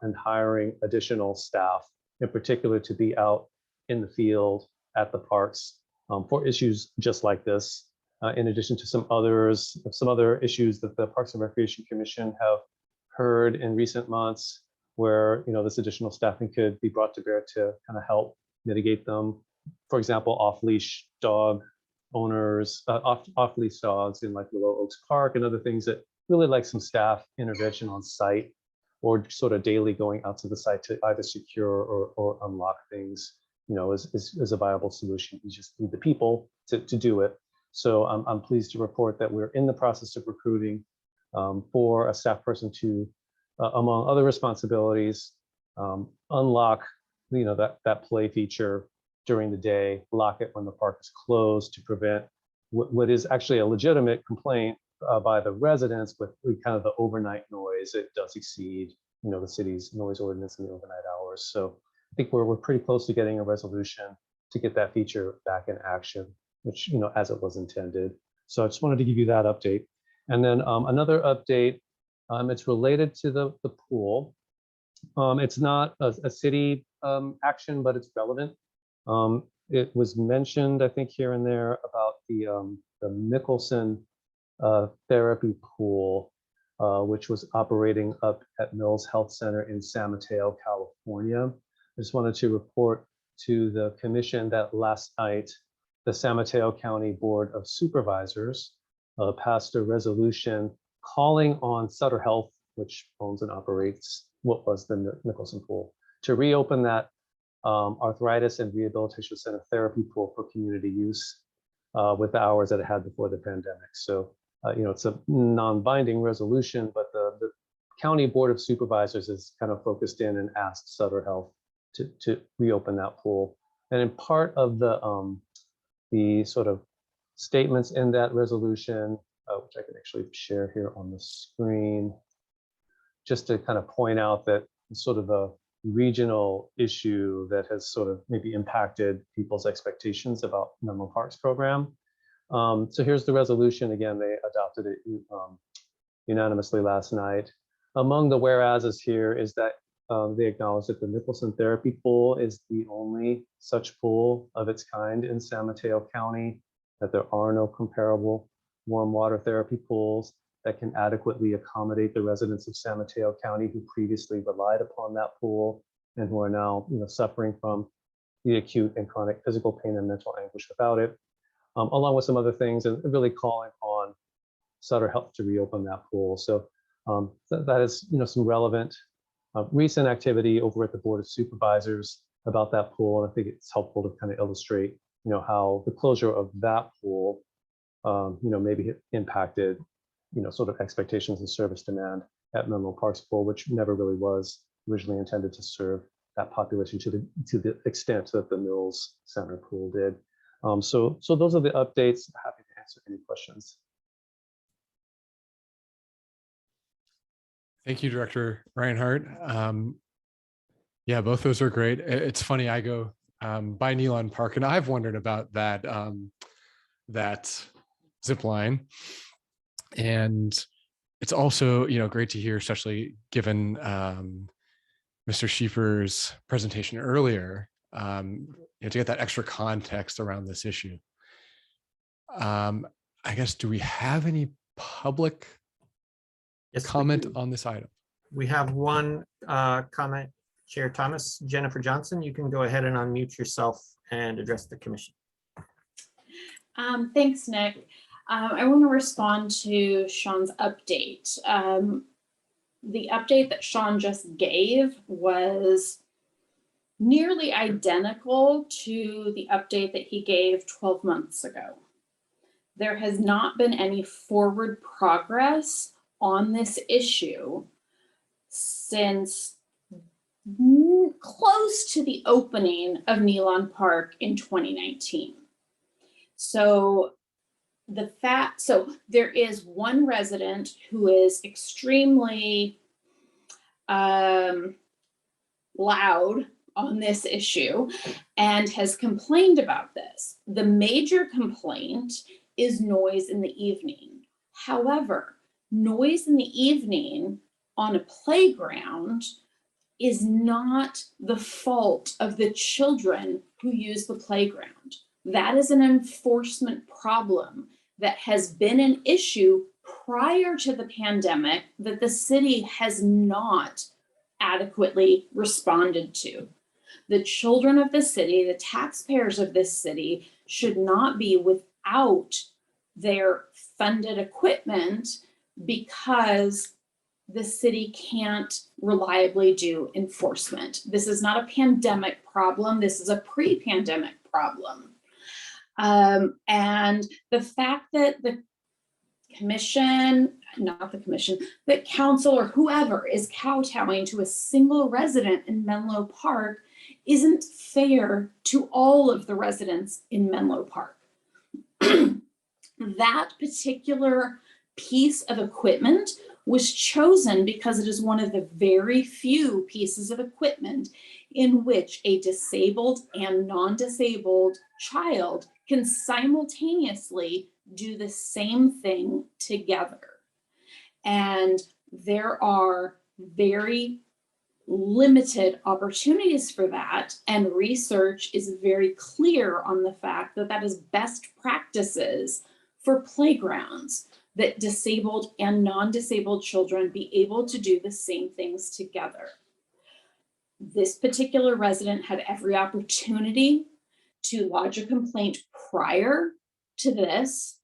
and hiring additional staff, in particular to be out in the field at the parks for issues just like this, in addition to some other issues that the Parks and Recreation Commission have heard in recent months, where this additional staffing could be brought to bear to kind of help mitigate them. For example, off-leash dog owners, off-leash dogs in like Willow Oaks Park and other things that really like some staff intervention on site, or sort of daily going out to the site to either secure or unlock things, is a viable solution. You just need the people to do it. So I'm pleased to report that we're in the process of recruiting for a staff person to, among other responsibilities, unlock that play feature during the day, lock it when the park is closed to prevent what is actually a legitimate complaint by the residents with kind of the overnight noise. It does exceed the city's noise ordinance in the overnight hours. So I think we're pretty close to getting a resolution to get that feature back in action, which as it was intended. So I just wanted to give you that update. And then another update, it's related to the pool. It's not a city action, but it's relevant. It was mentioned, I think, here and there about the Mickelson therapy pool, which was operating up at Mills Health Center in San Mateo, California. I just wanted to report to the commission that last night, the San Mateo County Board of Supervisors passed a resolution calling on Sutter Health, which owns and operates what was the Mickelson pool, to reopen that arthritis and rehabilitation center therapy pool for community use with the hours that it had before the pandemic. So, it's a non-binding resolution, but the County Board of Supervisors is kind of focused in and asked Sutter Health to reopen that pool. And in part of the sort of statements in that resolution, which I can actually share here on the screen, just to kind of point out that sort of a regional issue that has sort of maybe impacted people's expectations about Menlo Park's program. So here's the resolution. Again, they adopted it unanimously last night. Among the whereases here is that they acknowledge that the Mickelson therapy pool is the only such pool of its kind in San Mateo County. that there are no comparable warm water therapy pools that can adequately accommodate the residents of San Mateo County who previously relied upon that pool and who are now, suffering from the acute and chronic physical pain and mental anguish without it, along with some other things, and really calling on Sutter Health to reopen that pool. So that is, some relevant recent activity over at the Board of Supervisors about that pool. And I think it's helpful to kind of illustrate, how the closure of that pool, maybe impacted, sort of expectations and service demand at Menlo Park's pool, which never really was originally intended to serve that population to the extent that the Mills Center pool did. So those are the updates. Happy to answer any questions. Thank you, Director Reinhardt. Yeah, both those are great. It's funny, I go by Nealon Park, and I've wondered about that that zip line. And it's also, great to hear, especially given Mr. Schiefer's presentation earlier, to get that extra context around this issue. I guess, do we have any public comment on this item? We have one comment, Chair Thomas. Jennifer Johnson, you can go ahead and unmute yourself and address the commission. Thanks, Nick. I want to respond to Sean's update. The update that Sean just gave was nearly identical to the update that he gave 12 months ago. There has not been any forward progress on this issue since close to the opening of Nealon Park in 2019. So there is one resident who is extremely loud on this issue and has complained about this. The major complaint is noise in the evening. However, noise in the evening on a playground is not the fault of the children who use the playground. That is an enforcement problem that has been an issue prior to the pandemic that the city has not adequately responded to. The children of the city, the taxpayers of this city, should not be without their funded equipment because the city can't reliably do enforcement. This is not a pandemic problem. This is a pre-pandemic problem. And the fact that the commission, not the commission, that council or whoever is kowtowing to a single resident in Menlo Park isn't fair to all of the residents in Menlo Park. That particular piece of equipment was chosen because it is one of the very few pieces of equipment in which a disabled and non-disabled child can simultaneously do the same thing together. And there are very limited opportunities for that, and research is very clear on the fact that that is best practices for playgrounds, that disabled and non-disabled children be able to do the same things together. This particular resident had every opportunity to lodge a complaint prior to this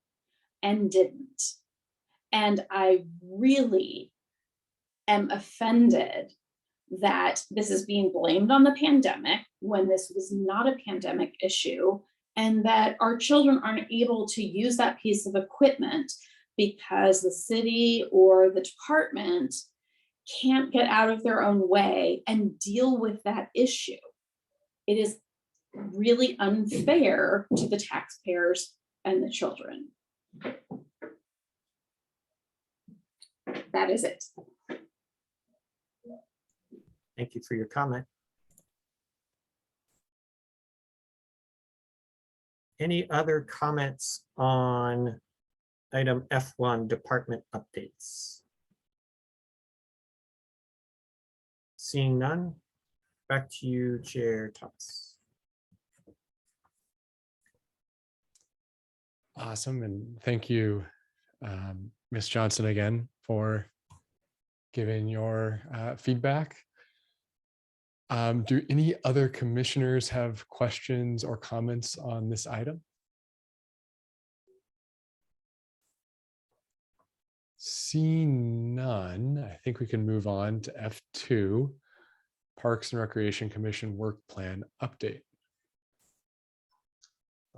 and didn't. And I really am offended that this is being blamed on the pandemic when this was not a pandemic issue, and that our children aren't able to use that piece of equipment because the city or the department can't get out of their own way and deal with that issue. It is really unfair to the taxpayers and the children. That is it. Thank you for your comment. Any other comments on item F1, department updates? Seeing none, back to you, Chair Thomas. Awesome. And thank you, Ms. Johnson, again for giving your feedback. Do any other commissioners have questions or comments on this item? Seeing none, I think we can move on to F2, Parks and Recreation Commission Work Plan Update.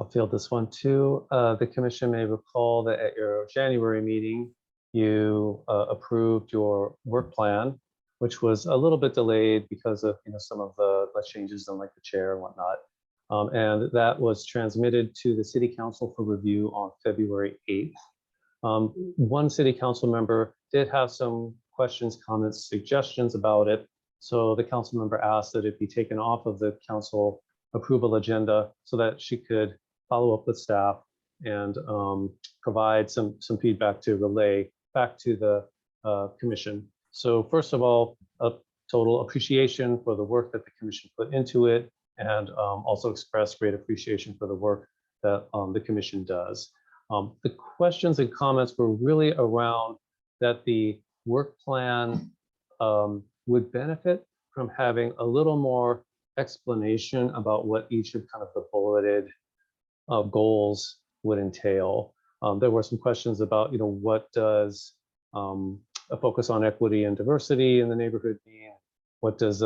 I'll field this one too. The commission may recall that at your January meeting, you approved your work plan, which was a little bit delayed because of some of the changes in like the chair and whatnot. And that was transmitted to the city council for review on February 8th. One city council member did have some questions, comments, suggestions about it. So the council member asked that it be taken off of the council approval agenda so that she could follow up with staff and provide some feedback to relay back to the commission. So first of all, a total appreciation for the work that the commission put into it, and also express great appreciation for the work that the commission does. The questions and comments were really around that the work plan would benefit from having a little more explanation about what each of kind of the bulleted goals would entail. There were some questions about, what does a focus on equity and diversity in the neighborhood mean? What does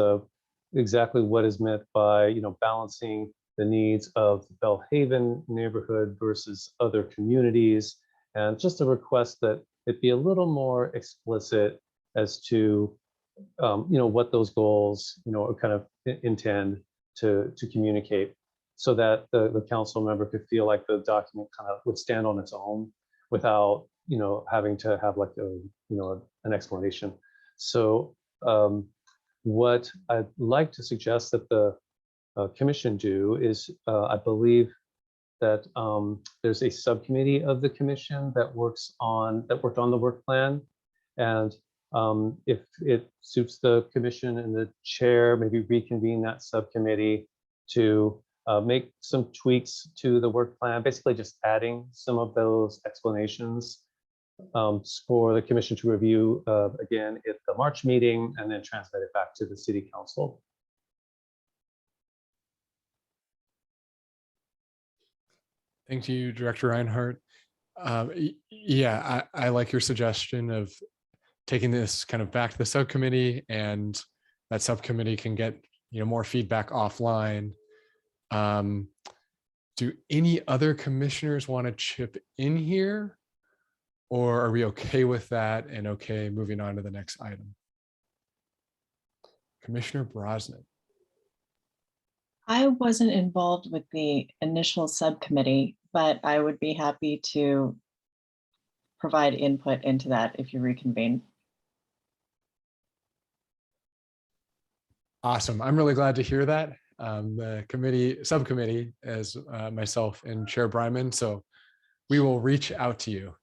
exactly what is meant by, balancing the needs of the Belhaven neighborhood versus other communities, and just a request that it be a little more explicit as to, what those goals, kind of intend to communicate, so that the council member could feel like the document kind of would stand on its own without, having to have like an explanation. So what I'd like to suggest that the commission do is, I believe that there's a subcommittee of the commission that worked on the work plan, and if it suits the commission and the chair, maybe reconvene that subcommittee to make some tweaks to the work plan, basically just adding some of those explanations for the commission to review again at the March meeting, and then transmit it back to the city council. Thank you, Director Reinhardt. Yeah, I like your suggestion of taking this kind of back to the subcommittee, and that subcommittee can get more feedback offline. Do any other commissioners want to chip in here, or are we okay with that and okay moving on to the next item? Commissioner Brosnan. I wasn't involved with the initial subcommittee, but I would be happy to provide input into that if you reconvene. Awesome. I'm really glad to hear that. The subcommittee as myself and Chair Bryman. So we will reach out to you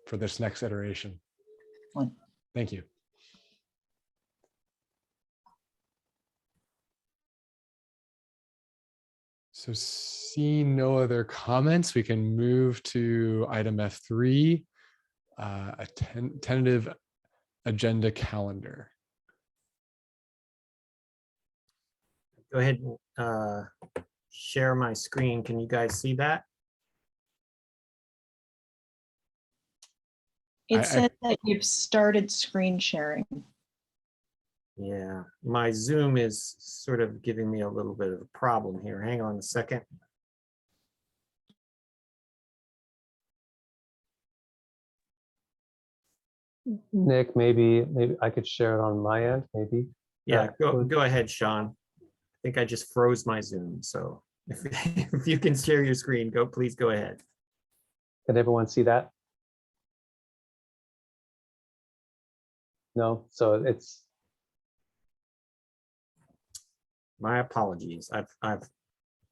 for this next iteration. Thank you. So seeing no other comments, we can move to item F3, a tentative agenda calendar. Go ahead and share my screen. Can you guys see that? It said that you've started screen sharing. Yeah, my Zoom is sort of giving me a little bit of a problem here. Hang on a second. Nick, maybe I could share it on my end, maybe. Yeah, go ahead, Sean. I think I just froze my Zoom. So if you can share your screen, please go ahead. Can everyone see that? No, so it's. My apologies. I've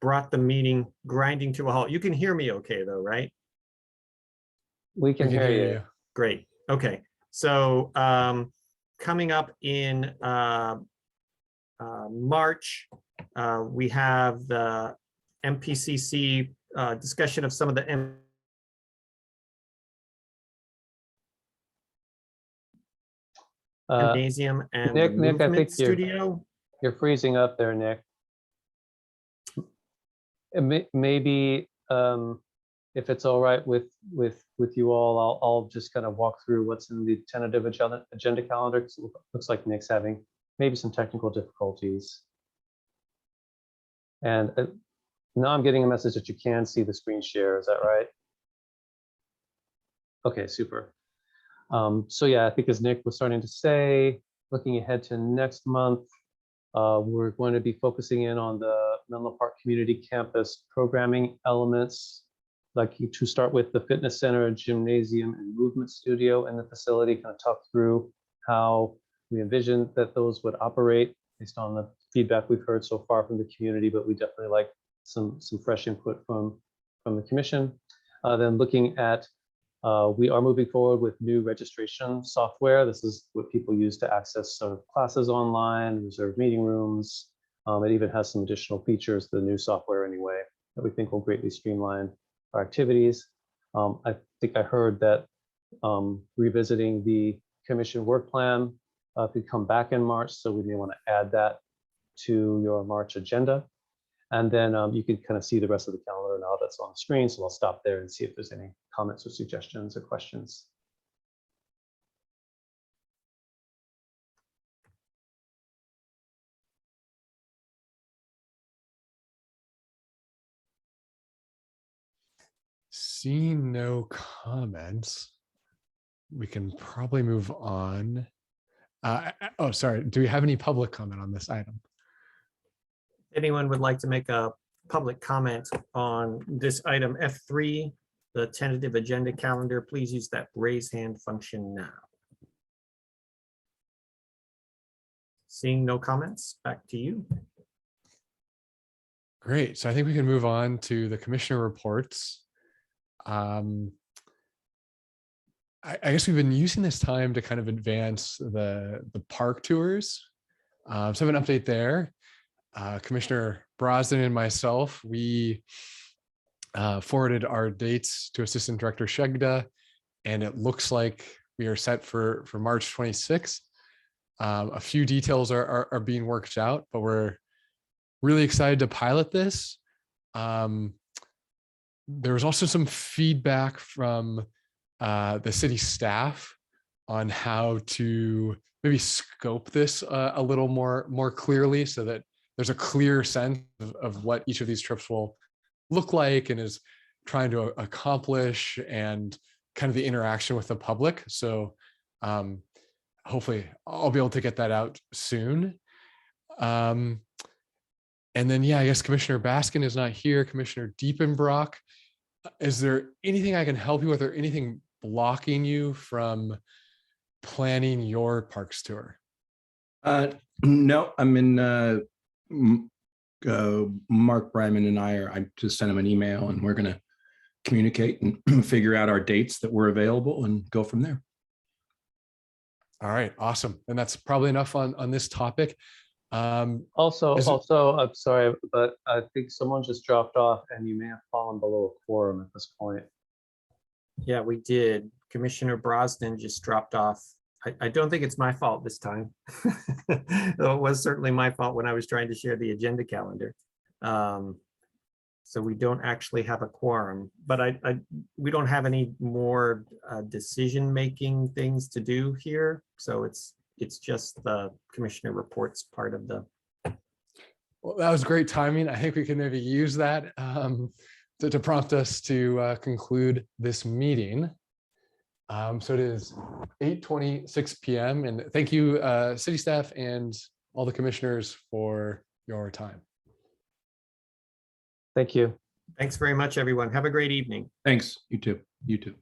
brought the meeting grinding to a halt. You can hear me okay though, right? We can hear you. Great. Okay. So coming up in March, we have the MPCC discussion of some of the gymnasium and the Nick, I movement think studio. you're freezing up there, Nick. Maybe if it's all right with you all, I'll just kind of walk through what's in the tentative agenda calendar. 'Cause it looks like Nick's having maybe some technical difficulties. And now I'm getting a message that you can see the screen share. Is that right? Okay, super. So yeah, I think as Nick was starting to say, looking ahead to next month, we're going to be focusing in on the Menlo Park Community Campus programming elements, like to start with the fitness center, gymnasium, and movement studio in the facility, kind of talk through how we envision that those would operate based on the feedback we've heard so far from the community, but we definitely like some fresh input from the commission. Then looking at, we are moving forward with new registration software. This is what people use to access sort of classes online, reserve meeting rooms. It even has some additional features, the new software anyway, that we think will greatly streamline our activities. I think I heard that revisiting the commission work plan could come back in March, so we may want to add that to your March agenda. And then you can kind of see the rest of the calendar now that's on the screen. So I'll stop there and see if there's any comments or suggestions or questions. Seeing no comments, we can probably move on. Oh, sorry. Do we have any public comment on this item? Anyone would like to make a public comment on this item F3, the tentative agenda calendar, please use that raise hand function now. Seeing no comments, back to you. Great. So I think we can move on to the commissioner reports. I guess we've been using this time to kind of advance the park tours. So I have an update there. Commissioner Brosnan and myself, we forwarded our dates to Assistant Director Shegda, and it looks like we are set for March 26th. A few details are being worked out, but we're really excited to pilot this. There was also some feedback from the city staff on how to maybe scope this a little more clearly, so that there's a clear sense of what each of these trips will look like and is trying to accomplish, and kind of the interaction with the public. So hopefully I'll be able to get that out soon. And then, yeah, I guess Commissioner Baskin is not here. Commissioner Diepenbrock, is there anything I can help you with, or anything blocking you from planning your parks tour? No, I'm in Mark Bryman and I just sent him an email, and we're going to communicate and figure out our dates that were available and go from there. All right, awesome. And that's probably enough on this topic. Also, I'm sorry, but I think someone just dropped off, and you may have fallen below a quorum at this point. Yeah, we did. Commissioner Brosnan just dropped off. I don't think it's my fault this time. Though it was certainly my fault when I was trying to share the agenda calendar. So we don't actually have a quorum, but we don't have any more decision-making things to do here. So it's just the commissioner reports part of the. Well, that was great timing. I think we can maybe use that to prompt us to conclude this meeting. So it is 8:26 p.m. and thank you, city staff and all the commissioners, for your time. Thank you. Thanks very much, everyone. Have a great evening. Thanks. You too. You too.